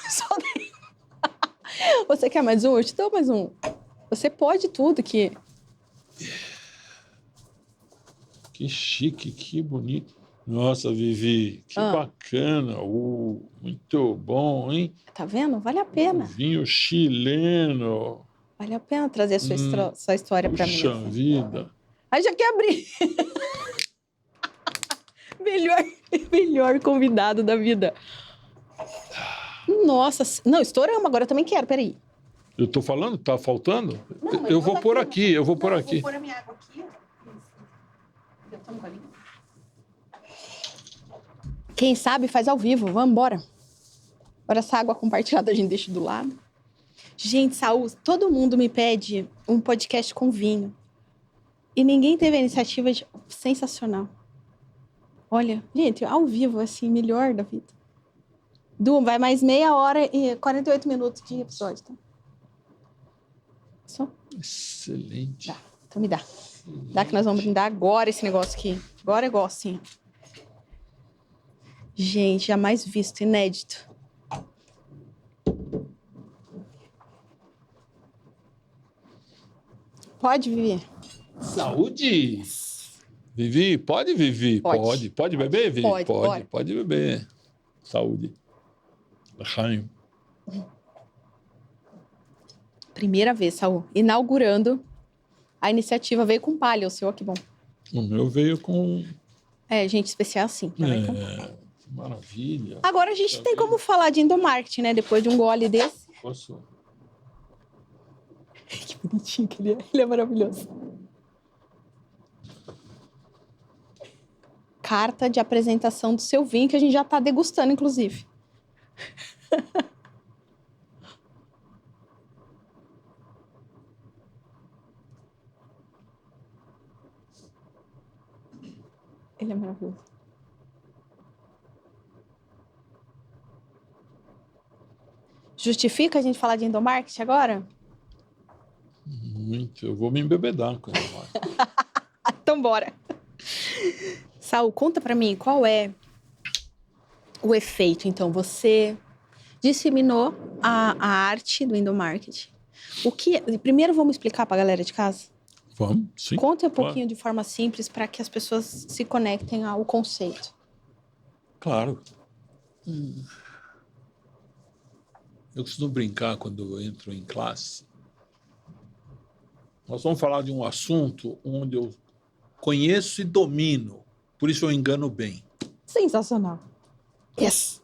B: Só tem. Você quer mais um? Eu te dou mais um. Você pode tudo aqui.
C: Que chique, que bonito. Nossa, Vivi, que bacana. Muito bom, hein?
B: Tá vendo? Vale a pena.
C: Vinho chileno.
B: Vale a pena trazer sua história para mim.
C: Puxa
B: Assim.
C: vida.
B: Aí já quer abrir. melhor convidado da vida. Nossa, não, estouramos. Agora eu também quero, peraí.
C: Eu tô falando? Tá faltando?
B: Não,
C: eu vou pôr aqui, eu vou pôr aqui.
B: Eu vou pôr a minha água aqui. Quem sabe faz ao vivo, vamos embora. Agora essa água compartilhada a gente deixa do lado. Gente, Saul, todo mundo me pede um podcast com vinho. E ninguém teve a iniciativa de... Sensacional. Olha, gente, ao vivo, assim, melhor da vida. Du, vai mais 1h e 48 minutos de episódio, tá? Só?
C: Excelente.
B: Dá, então me dá. Dá que nós vamos brindar agora esse negócio aqui. Agora é igual assim. Gente, jamais visto, inédito. Pode, Vivi?
C: Saúde! Vivi, pode, Vivi? Pode beber, Vivi? Pode beber. Saúde. L'chaim.
B: Primeira vez, Saul. Inaugurando a iniciativa. Veio com palha, o seu, ó, que bom.
C: O meu veio com...
B: gente, especial assim.
C: Maravilha.
B: Agora a gente tem como falar de endomarketing, né? Depois de um gole desse.
C: Posso?
B: Que bonitinho que ele é. Ele é maravilhoso. Carta de apresentação do seu vinho, que a gente já tá degustando, inclusive. Ele é maravilhoso. Justifica a gente falar de endomarketing agora?
C: Muito. Eu vou me embebedar com endomarketing.
B: Então, bora. Saul, conta pra mim, qual é o efeito? Então, você disseminou a arte do endomarketing. Primeiro, vamos explicar pra galera de casa?
C: Vamos, sim.
B: Conta um pouquinho de forma simples para que as pessoas se conectem ao conceito.
C: Claro. Eu costumo brincar quando eu entro em classe. Nós vamos falar de um assunto onde eu conheço e domino. Por isso eu engano bem.
B: Sensacional. Yes!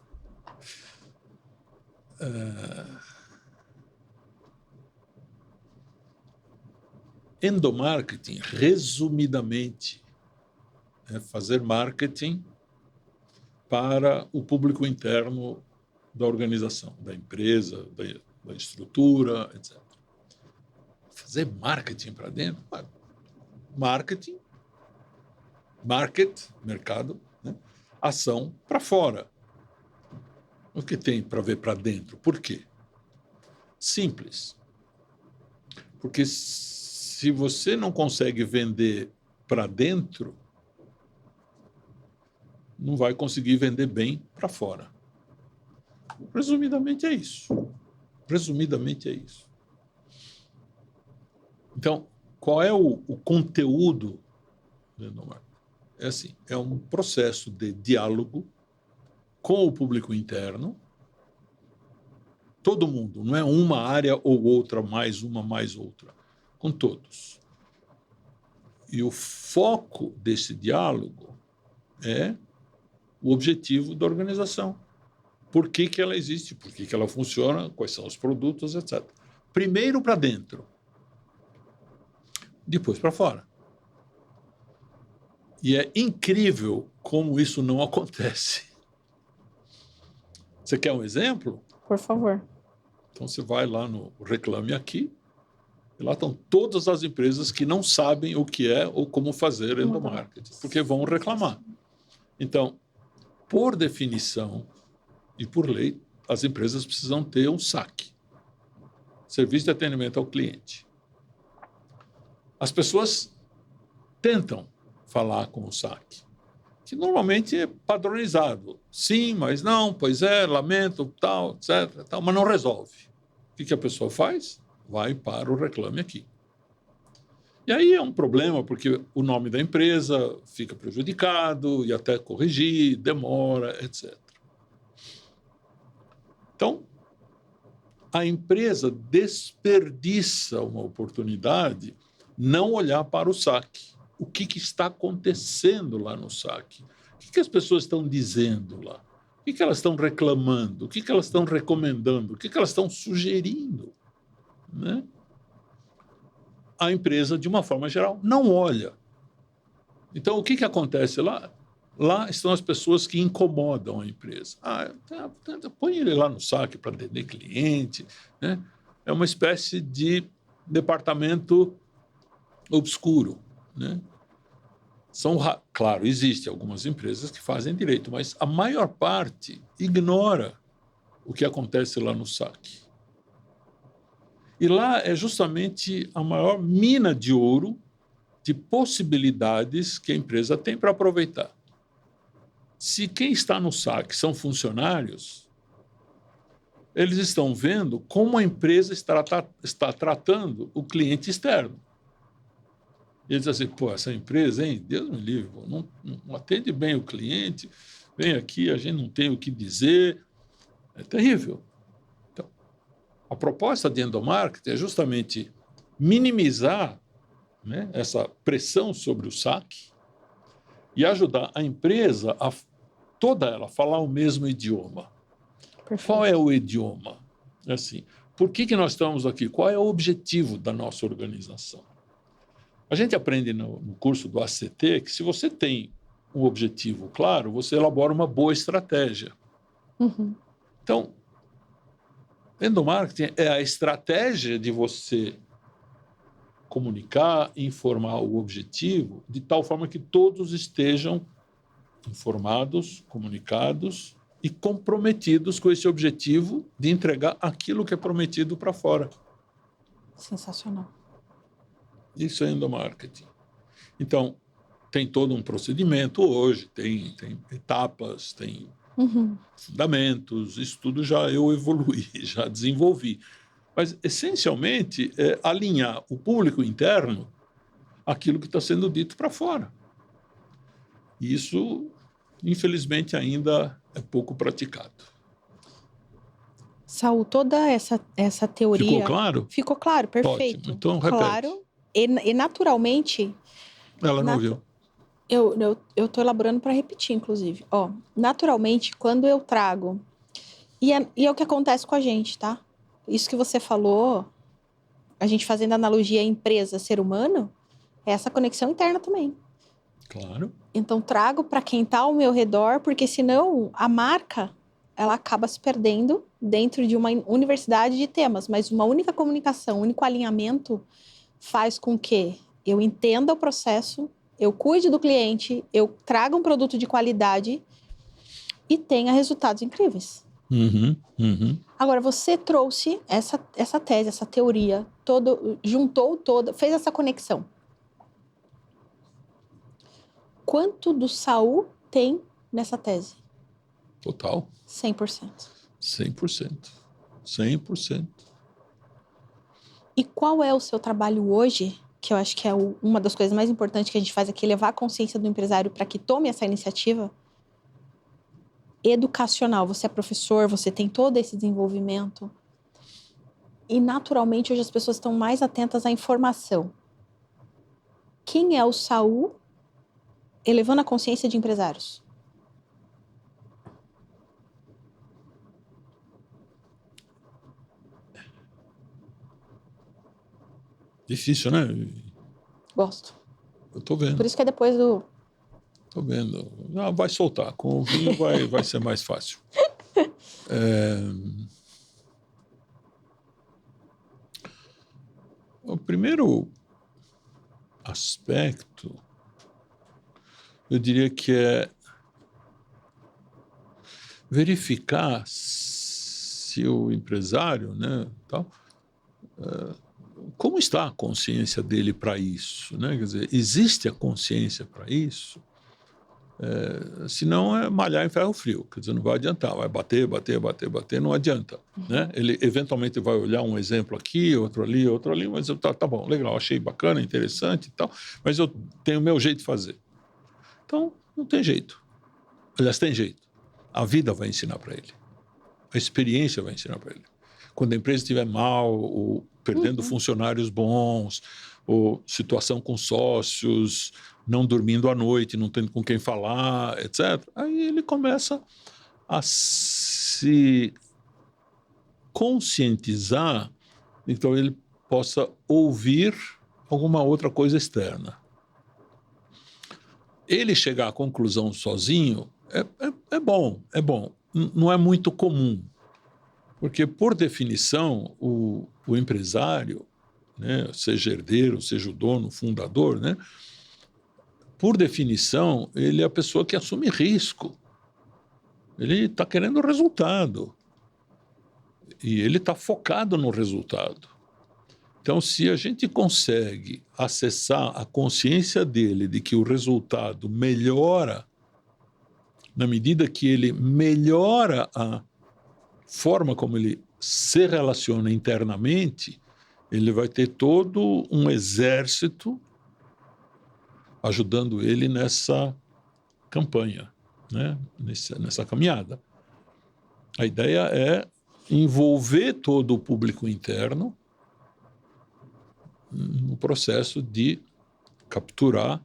C: Endomarketing, resumidamente, é fazer marketing para o público interno da organização, da empresa, da estrutura, etc. Fazer marketing para dentro? Marketing, mercado, né? Ação para fora. O que tem para ver para dentro? Por quê? Simples. Porque se você não consegue vender para dentro, não vai conseguir vender bem para fora. Resumidamente é isso. Então, qual é o conteúdo do endomarketing? É assim, é um processo de diálogo com o público interno, todo mundo, não é uma área ou outra, mais uma, mais outra, com todos. E o foco desse diálogo é o objetivo da organização. Por que ela existe, por que ela funciona, quais são os produtos, etc. Primeiro para dentro, depois para fora. E é incrível como isso não acontece. Você quer um exemplo?
B: Por favor.
C: Então você vai lá no Reclame Aqui, e lá estão todas as empresas que não sabem o que é ou como fazer endomarketing, porque vão reclamar. Então, por definição e por lei, as empresas precisam ter um SAC, Serviço de Atendimento ao Cliente. As pessoas tentam falar com o SAC, que normalmente é padronizado. Sim, mas não, pois é, lamento, tal, etc. Tal, mas não resolve. O que a pessoa faz? Vai para o Reclame Aqui. E aí é um problema, porque o nome da empresa fica prejudicado e até corrigir, demora, etc. Então, a empresa desperdiça uma oportunidade não olhar para o saque. O que está acontecendo lá no saque? O que as pessoas estão dizendo lá? O que elas estão reclamando? O que elas estão recomendando? O que elas estão sugerindo? Né? A empresa, de uma forma geral, não olha. Então, o que acontece lá? Lá estão as pessoas que incomodam a empresa. Põe ele lá no saque para atender cliente. Né? É uma espécie de departamento obscuro. Né? Claro, existem algumas empresas que fazem direito, mas a maior parte ignora o que acontece lá no saque. E lá é justamente a maior mina de ouro de possibilidades que a empresa tem para aproveitar. Se quem está no saque são funcionários, eles estão vendo como a empresa está tratando o cliente externo. E eles dizem assim, essa empresa, hein, Deus me livre, não atende bem o cliente, vem aqui, a gente não tem o que dizer, é terrível. Então, a proposta de endomarketing é justamente minimizar, né, essa pressão sobre o saque e ajudar a empresa a toda ela falar o mesmo idioma. Perfeito. Qual é o idioma? Assim, por que nós estamos aqui? Qual é o objetivo da nossa organização? A gente aprende no curso do ACT que se você tem um objetivo claro, você elabora uma boa estratégia.
B: Uhum.
C: Então, endomarketing é a estratégia de você comunicar, informar o objetivo, de tal forma que todos estejam informados, comunicados e comprometidos com esse objetivo de entregar aquilo que é prometido para fora.
B: Sensacional.
C: Isso é endomarketing. Então, tem todo um procedimento hoje, tem etapas, tem fundamentos, isso tudo já eu evoluí, já desenvolvi. Mas, essencialmente, é alinhar o público interno àquilo que está sendo dito para fora. E isso, infelizmente, ainda é pouco praticado.
B: Saul, toda essa teoria...
C: Ficou claro?
B: Ficou claro, perfeito.
C: Ótimo. Então, repete.
B: Claro, e naturalmente...
C: Ela não ouviu.
B: Eu estou elaborando para repetir, inclusive. Naturalmente, quando eu trago... E é o que acontece com a gente, tá? Isso que você falou, a gente fazendo analogia empresa-ser humano, é essa conexão interna também.
C: Claro.
B: Então, trago para quem está ao meu redor, porque senão a marca, ela acaba se perdendo dentro de uma universidade de temas, mas uma única comunicação, um único alinhamento faz com que eu entenda o processo, eu cuide do cliente, eu traga um produto de qualidade e tenha resultados incríveis. Agora, você trouxe essa tese, essa teoria, juntou toda, fez essa conexão. Quanto do Saul tem nessa tese?
C: Total.
B: 100%.
C: 100%. 100%.
B: E qual é o seu trabalho hoje, que eu acho que é uma das coisas mais importantes que a gente faz aqui, levar a consciência do empresário para que tome essa iniciativa? Educacional. Você é professor, você tem todo esse desenvolvimento. E, naturalmente, hoje as pessoas estão mais atentas à informação. Quem é o Saul elevando a consciência de empresários?
C: Difícil, né?
B: Gosto.
C: Eu tô vendo.
B: Por isso que é depois do...
C: Tô vendo. Não, vai soltar. Com o vinho vai ser mais fácil. O primeiro aspecto, eu diria que é verificar se o empresário, né, tal, como está a consciência dele para isso, né? Quer dizer, existe a consciência para isso? Senão é malhar em ferro frio, quer dizer, não vai adiantar, vai bater, não adianta. Né? Ele eventualmente vai olhar um exemplo aqui, outro ali, mas tá bom, legal, achei bacana, interessante e tal, mas eu tenho o meu jeito de fazer. Então, não tem jeito. Aliás, tem jeito. A vida vai ensinar para ele. A experiência vai ensinar para ele. Quando a empresa estiver mal, ou perdendo funcionários bons, ou situação com sócios, não dormindo à noite, não tendo com quem falar, etc. Aí ele começa a se conscientizar, então ele possa ouvir alguma outra coisa externa. Ele chegar à conclusão sozinho é bom. Não é muito comum, porque, por definição, o empresário, né, seja herdeiro, seja o dono, fundador, né, por definição, ele é a pessoa que assume risco. Ele está querendo resultado. E ele está focado no resultado. Então, se a gente consegue acessar a consciência dele de que o resultado melhora, na medida que ele melhora a forma como ele se relaciona internamente, ele vai ter todo um exército ajudando ele nessa campanha, né? nessa caminhada. A ideia é envolver todo o público interno no processo de capturar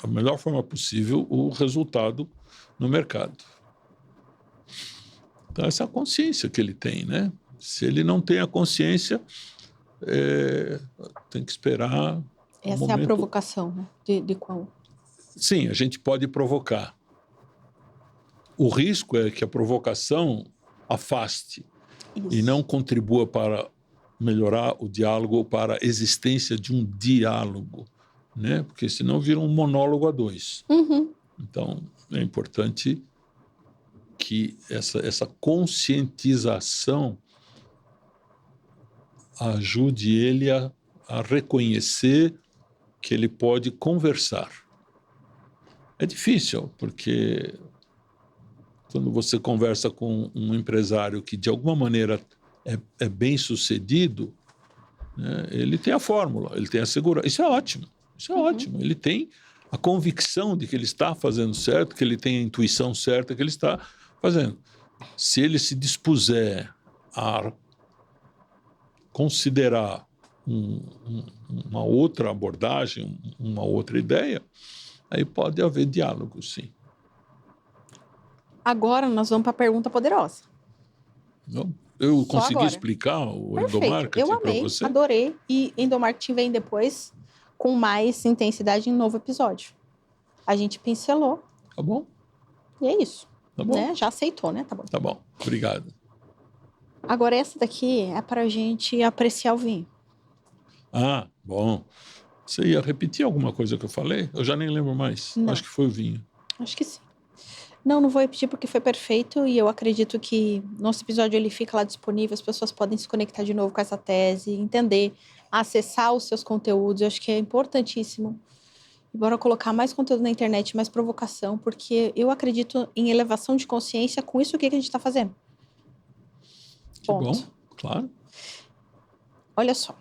C: da melhor forma possível o resultado no mercado. Então, essa é a consciência que ele tem, né? Se ele não tem a consciência, tem que esperar.
B: Essa é a provocação, né? De qual?
C: Sim, a gente pode provocar. O risco é que a provocação afaste e não contribua para melhorar o diálogo ou para a existência de um diálogo, né? Porque senão vira um monólogo a dois. Então, é importante que essa conscientização ajude ele a reconhecer que ele pode conversar. É difícil, porque quando você conversa com um empresário que, de alguma maneira, é bem sucedido, né, ele tem a fórmula, ele tem a segurança. Isso é ótimo, ótimo. Ele tem a convicção de que ele está fazendo certo, que ele tem a intuição certa que ele está fazendo. Se ele se dispuser a considerar uma outra abordagem, uma outra ideia, aí pode haver diálogo, sim.
B: Agora nós vamos para a pergunta poderosa.
C: Eu consegui explicar o endomarketing para você?
B: Eu amei, adorei. E endomarketing vem depois com mais intensidade em um novo episódio. A gente pincelou.
C: Tá bom.
B: E é isso.
C: Tá bom.
B: Né? Já aceitou, né? Tá bom.
C: Tá bom. Obrigado.
B: Agora, essa daqui é para a gente apreciar o vinho.
C: Ah, bom. Você ia repetir alguma coisa que eu falei? Eu já nem lembro mais.
B: Não.
C: Acho que foi o vinho.
B: Acho que sim. Não vou repetir porque foi perfeito e eu acredito que nosso episódio ele fica lá disponível, as pessoas podem se conectar de novo com essa tese, entender, acessar os seus conteúdos. Eu acho que é importantíssimo. E bora colocar mais conteúdo na internet, mais provocação, porque eu acredito em elevação de consciência com isso que a gente está fazendo. Ponto.
C: Que bom, claro.
B: Olha só,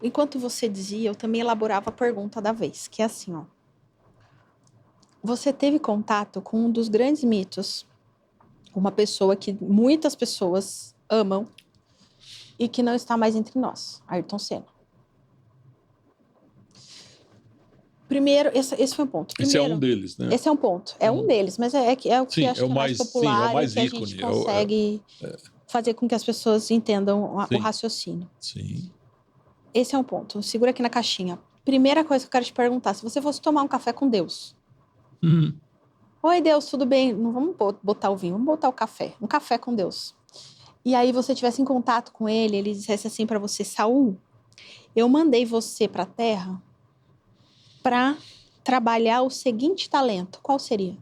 B: enquanto você dizia, eu também elaborava a pergunta da vez, que é assim, ó. Você teve contato com um dos grandes mitos, uma pessoa que muitas pessoas amam e que não está mais entre nós, Ayrton Senna. Primeiro, esse foi um ponto.
C: Esse é um deles, né?
B: Esse é um ponto. É um deles, mas é o que acho que é mais popular,
C: é o mais
B: que
C: ícone,
B: a gente consegue fazer com que as pessoas entendam o raciocínio.
C: Sim.
B: Esse é um ponto. Segura aqui na caixinha. Primeira coisa que eu quero te perguntar, se você fosse tomar um café com Deus. Oi, Deus, tudo bem? Não vamos botar o vinho, vamos botar o café. Um café com Deus. E aí você estivesse em contato com ele dissesse assim para você, Saul, eu mandei você para a Terra para trabalhar o seguinte talento. Qual seria?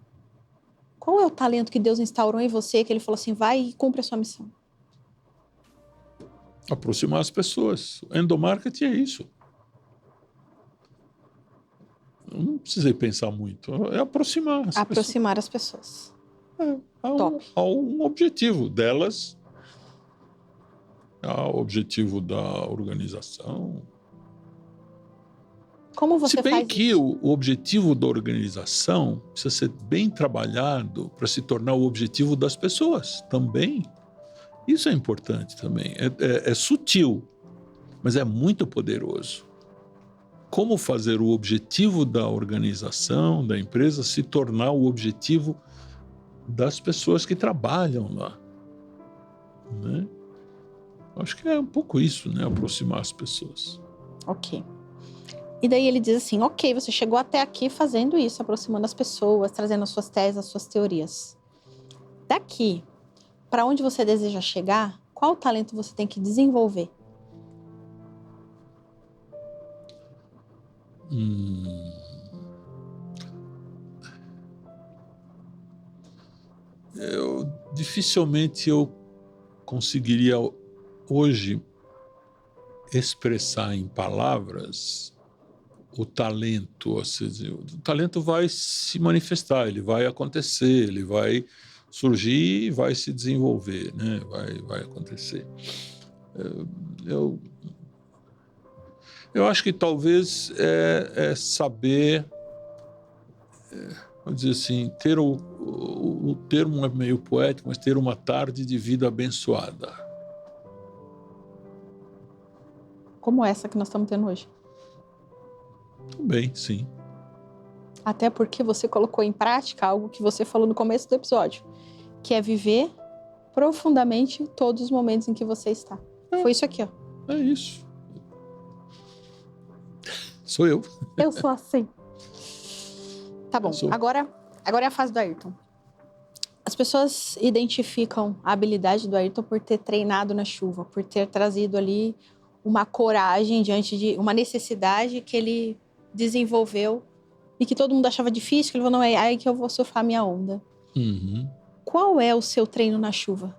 B: Qual é o talento que Deus instaurou em você, que ele falou assim, vai e cumpre a sua missão?
C: Aproximar as pessoas. Endomarketing é isso. não precisei pensar muito. É aproximar
B: Aproximar as pessoas. Top.
C: Há um objetivo delas, há o objetivo da organização.
B: Como você
C: Se bem
B: faz
C: que
B: isso?
C: o objetivo da organização precisa ser bem trabalhado para se tornar o objetivo das pessoas também. Isso é importante também. É sutil, mas é muito poderoso. Como fazer o objetivo da organização, da empresa, se tornar o objetivo das pessoas que trabalham lá, né? Acho que é um pouco isso, né? Aproximar as pessoas.
B: Ok. E daí ele diz assim, ok, você chegou até aqui fazendo isso, aproximando as pessoas, trazendo as suas teses, as suas teorias. Daqui, para onde você deseja chegar, qual talento você tem que desenvolver?
C: Dificilmente eu conseguiria hoje expressar em palavras o talento. Ou seja, o talento vai se manifestar, ele vai acontecer, ele vai surgir e vai se desenvolver, né? Vai acontecer. Eu acho que talvez é saber, vamos dizer assim, ter o termo é meio poético, mas ter uma tarde de vida abençoada.
B: Como essa que nós estamos tendo hoje.
C: Também, sim.
B: Até porque você colocou em prática algo que você falou no começo do episódio, que é viver profundamente todos os momentos em que você está. Foi isso aqui, ó.
C: É isso. Sou eu.
B: Eu sou assim. Tá bom, agora é a fase do Ayrton. As pessoas identificam a habilidade do Ayrton por ter treinado na chuva, por ter trazido ali uma coragem diante de uma necessidade que ele desenvolveu e que todo mundo achava difícil, que ele falou, não, é aí que eu vou surfar minha onda.
C: Uhum.
B: Qual é o seu treino na chuva?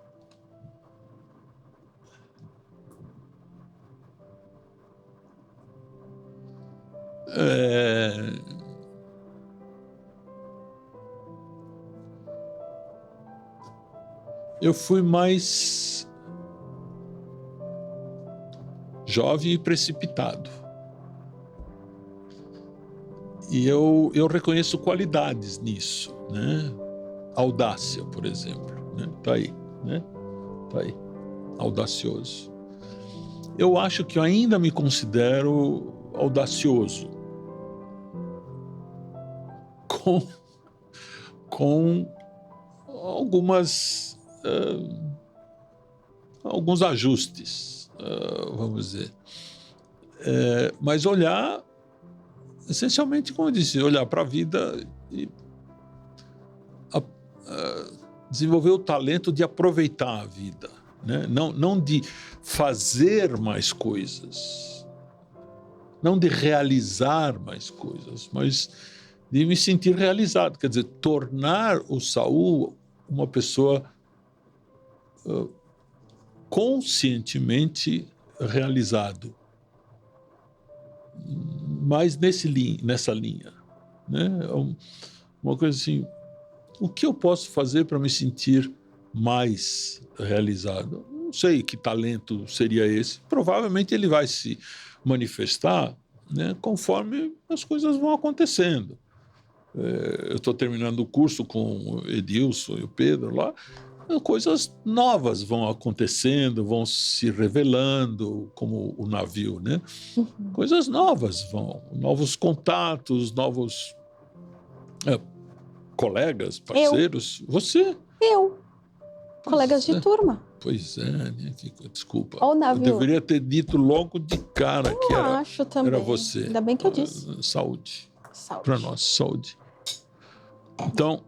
C: Eu fui mais jovem e precipitado. E eu reconheço qualidades nisso, né? Audácia, por exemplo, né? Tá aí, né? Tá aí, audacioso. Eu acho que eu ainda me considero audacioso. Com alguns ajustes, vamos dizer. Mas olhar, essencialmente, como eu disse, olhar para a vida e desenvolver o talento de aproveitar a vida, né? Não de fazer mais coisas, não de realizar mais coisas, mas de me sentir realizado, quer dizer, tornar o Saul uma pessoa conscientemente realizado, mas nessa linha, né? Uma coisa assim, o que eu posso fazer para me sentir mais realizado? Não sei que talento seria esse. Provavelmente ele vai se manifestar, né, conforme as coisas vão acontecendo. Eu estou terminando o curso com o Edilson e o Pedro lá, coisas novas vão acontecendo, vão se revelando, como o navio, né?
B: Uhum.
C: Coisas novas vão, novos contatos, novos colegas, parceiros.
B: Colegas de turma.
C: Pois é, né? Desculpa.
B: Ó, o navio.
C: Eu deveria ter dito logo de cara que
B: acho também.
C: era você.
B: Ainda bem que eu disse.
C: Saúde.
B: Saúde.
C: Para nós, saúde. Então,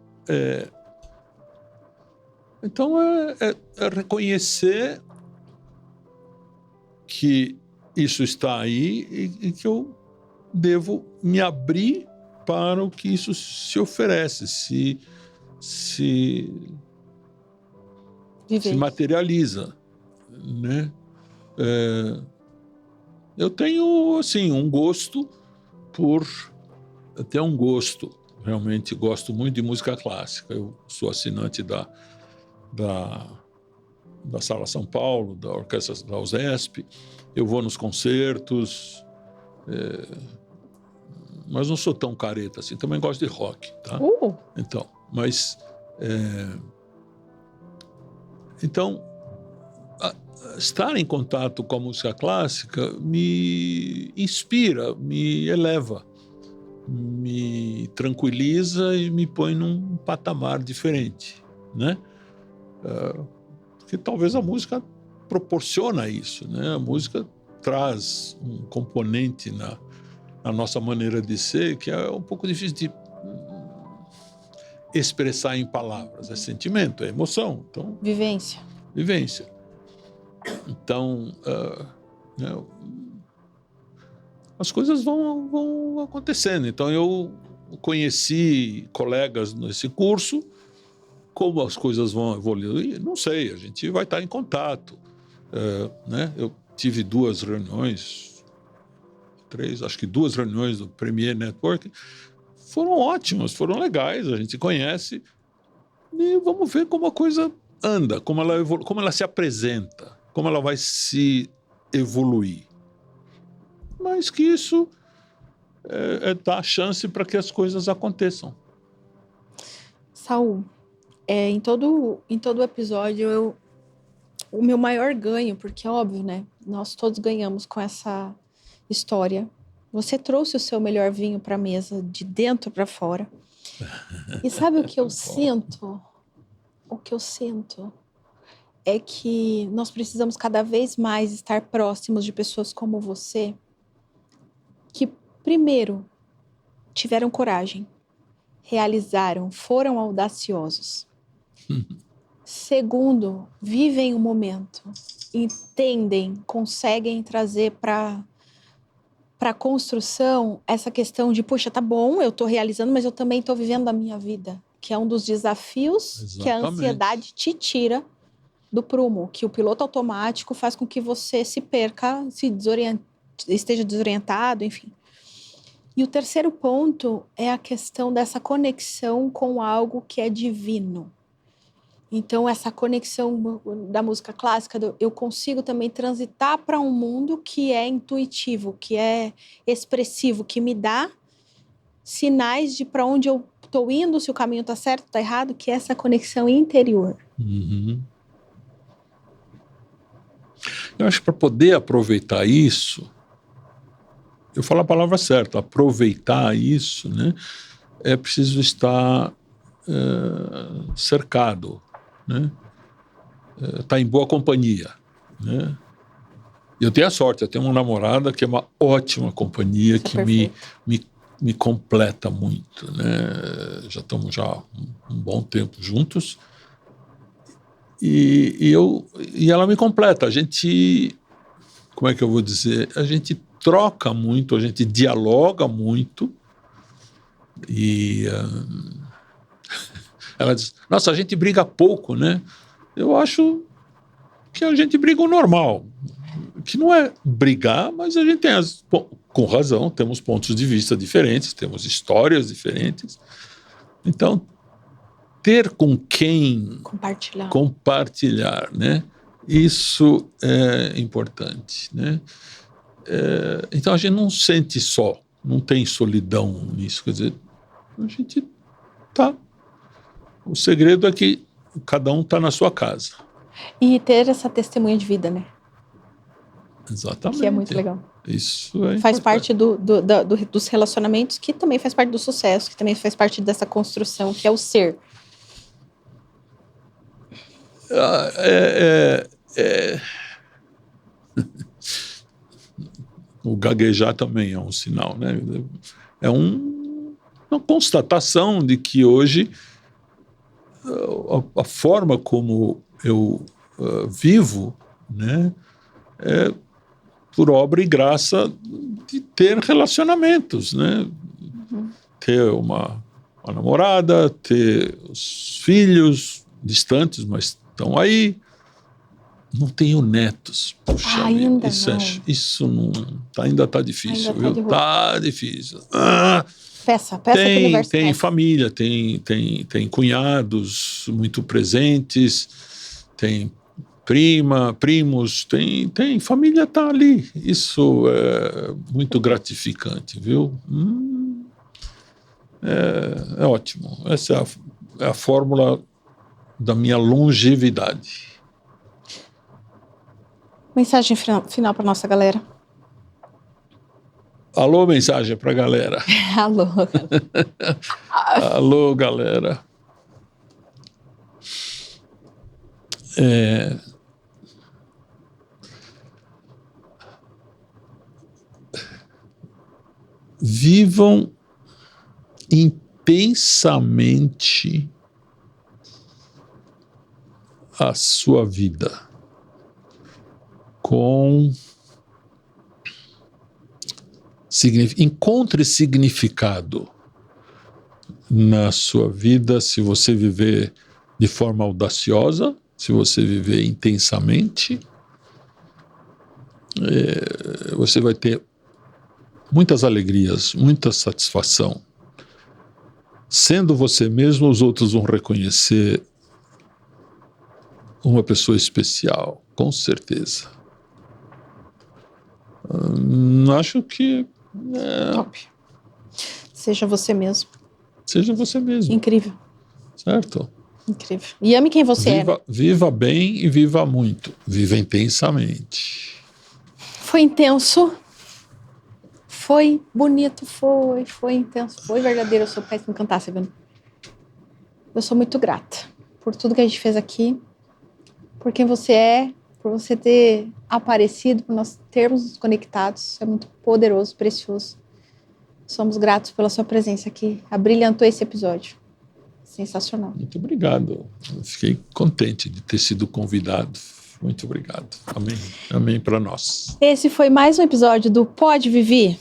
C: é reconhecer que isso está aí e que eu devo me abrir para o que isso se oferece, se materializa, né? Eu tenho, assim, um gosto por ter um gosto. Realmente gosto muito de música clássica. Eu sou assinante da Sala São Paulo, da Orquestra da USESP. Eu vou nos concertos, mas não sou tão careta assim. Também gosto de rock, tá? Então, mas... Então, estar em contato com a música clássica me inspira, me eleva, me tranquiliza e me põe num patamar diferente, né? Porque talvez a música proporciona isso, né? A música traz um componente na nossa maneira de ser que é um pouco difícil de expressar em palavras. É sentimento, é emoção. Então,
B: Vivência.
C: Então, né, as coisas vão acontecendo. Então, eu conheci colegas nesse curso. Como as coisas vão evoluir, não sei, a gente vai estar em contato. Né? Eu tive 2 reuniões, 3, acho que 2 reuniões do Premier Network. Foram ótimas, foram legais, a gente conhece. E vamos ver como a coisa anda, como ela se apresenta, como ela vai se evoluir. Mas que isso dá chance para que as coisas aconteçam.
B: Saul, em todo episódio, o meu maior ganho, porque é óbvio, né? Nós todos ganhamos com essa história. Você trouxe o seu melhor vinho para a mesa, de dentro para fora. E sabe o que eu sinto? O que eu sinto é que nós precisamos cada vez mais estar próximos de pessoas como você, que, primeiro, tiveram coragem, realizaram, foram audaciosos. Segundo, vivem o momento, entendem, conseguem trazer para a construção essa questão de, poxa, tá bom, eu estou realizando, mas eu também estou vivendo a minha vida, que é um dos desafios. Exatamente. Que a ansiedade te tira do prumo, que o piloto automático faz com que você se perca, esteja desorientado, enfim. E o terceiro ponto é a questão dessa conexão com algo que é divino. Então, essa conexão da música clássica, eu consigo também transitar para um mundo que é intuitivo, que é expressivo, que me dá sinais de para onde eu estou indo, se o caminho está certo, está errado, que é essa conexão interior.
C: Uhum. Eu acho que para poder aproveitar isso, eu falo a palavra certa, aproveitar isso, né, é preciso estar cercado, né? Tá em boa companhia, né? Eu tenho a sorte, eu tenho uma namorada que é uma ótima companhia, que me completa muito, né? Já estamos um bom tempo juntos e ela me completa. A gente, como é que eu vou dizer? A gente troca muito, a gente dialoga muito e ela diz, nossa, a gente briga pouco, né? Eu acho que a gente briga o normal, que não é brigar, mas a gente tem, com razão, temos pontos de vista diferentes, temos histórias diferentes. Então, ter com quem compartilhar, né? Isso é importante, né? Então, a gente não sente só, não tem solidão nisso, quer dizer, a gente tá... O segredo é que cada um está na sua casa.
B: E ter essa testemunha de vida, né?
C: Exatamente.
B: Que é muito legal.
C: Isso é
B: faz
C: importante.
B: parte dos relacionamentos, que também faz parte do sucesso, que também faz parte dessa construção, que é o ser.
C: O gaguejar também é um sinal, né? É uma constatação de que hoje a forma como eu vivo, né, é por obra e graça de ter relacionamentos, né?
B: Uhum.
C: Ter uma namorada, ter os filhos distantes, mas estão aí. Não tenho netos. Puxa,
B: ainda
C: isso não. Isso não. Ainda está difícil,
B: ainda
C: viu? Está difícil. Ah,
B: Peça que o universo
C: Tem
B: traz.
C: família, tem cunhados muito presentes, tem primos, tem família tá ali. Isso é muito gratificante, viu? É ótimo. Essa é a fórmula da minha longevidade.
B: Mensagem final para nossa galera.
C: Alô, mensagem para a galera.
B: Alô.
C: Alô, galera. Vivam intensamente a sua vida encontre significado na sua vida se você viver de forma audaciosa, se você viver intensamente, você vai ter muitas alegrias, muita satisfação. Sendo você mesmo, os outros vão reconhecer uma pessoa especial, com certeza. Acho que...
B: Top. Seja você mesmo.
C: Seja você mesmo.
B: Incrível.
C: Certo?
B: Incrível. E ame quem você é.
C: Viva bem e viva muito. Viva intensamente.
B: Foi intenso. Foi bonito, foi intenso, foi verdadeiro. Eu sou péssima em cantar, você vendo? Eu sou muito grata por tudo que a gente fez aqui, por quem você é, por você ter aparecido, por nós termos nos conectados. É muito poderoso, precioso. Somos gratos pela sua presença aqui. Abrilhantou esse episódio. Sensacional.
C: Muito obrigado. Eu fiquei contente de ter sido convidado. Muito obrigado. Amém. Amém para nós.
B: Esse foi mais um episódio do Pode Viver.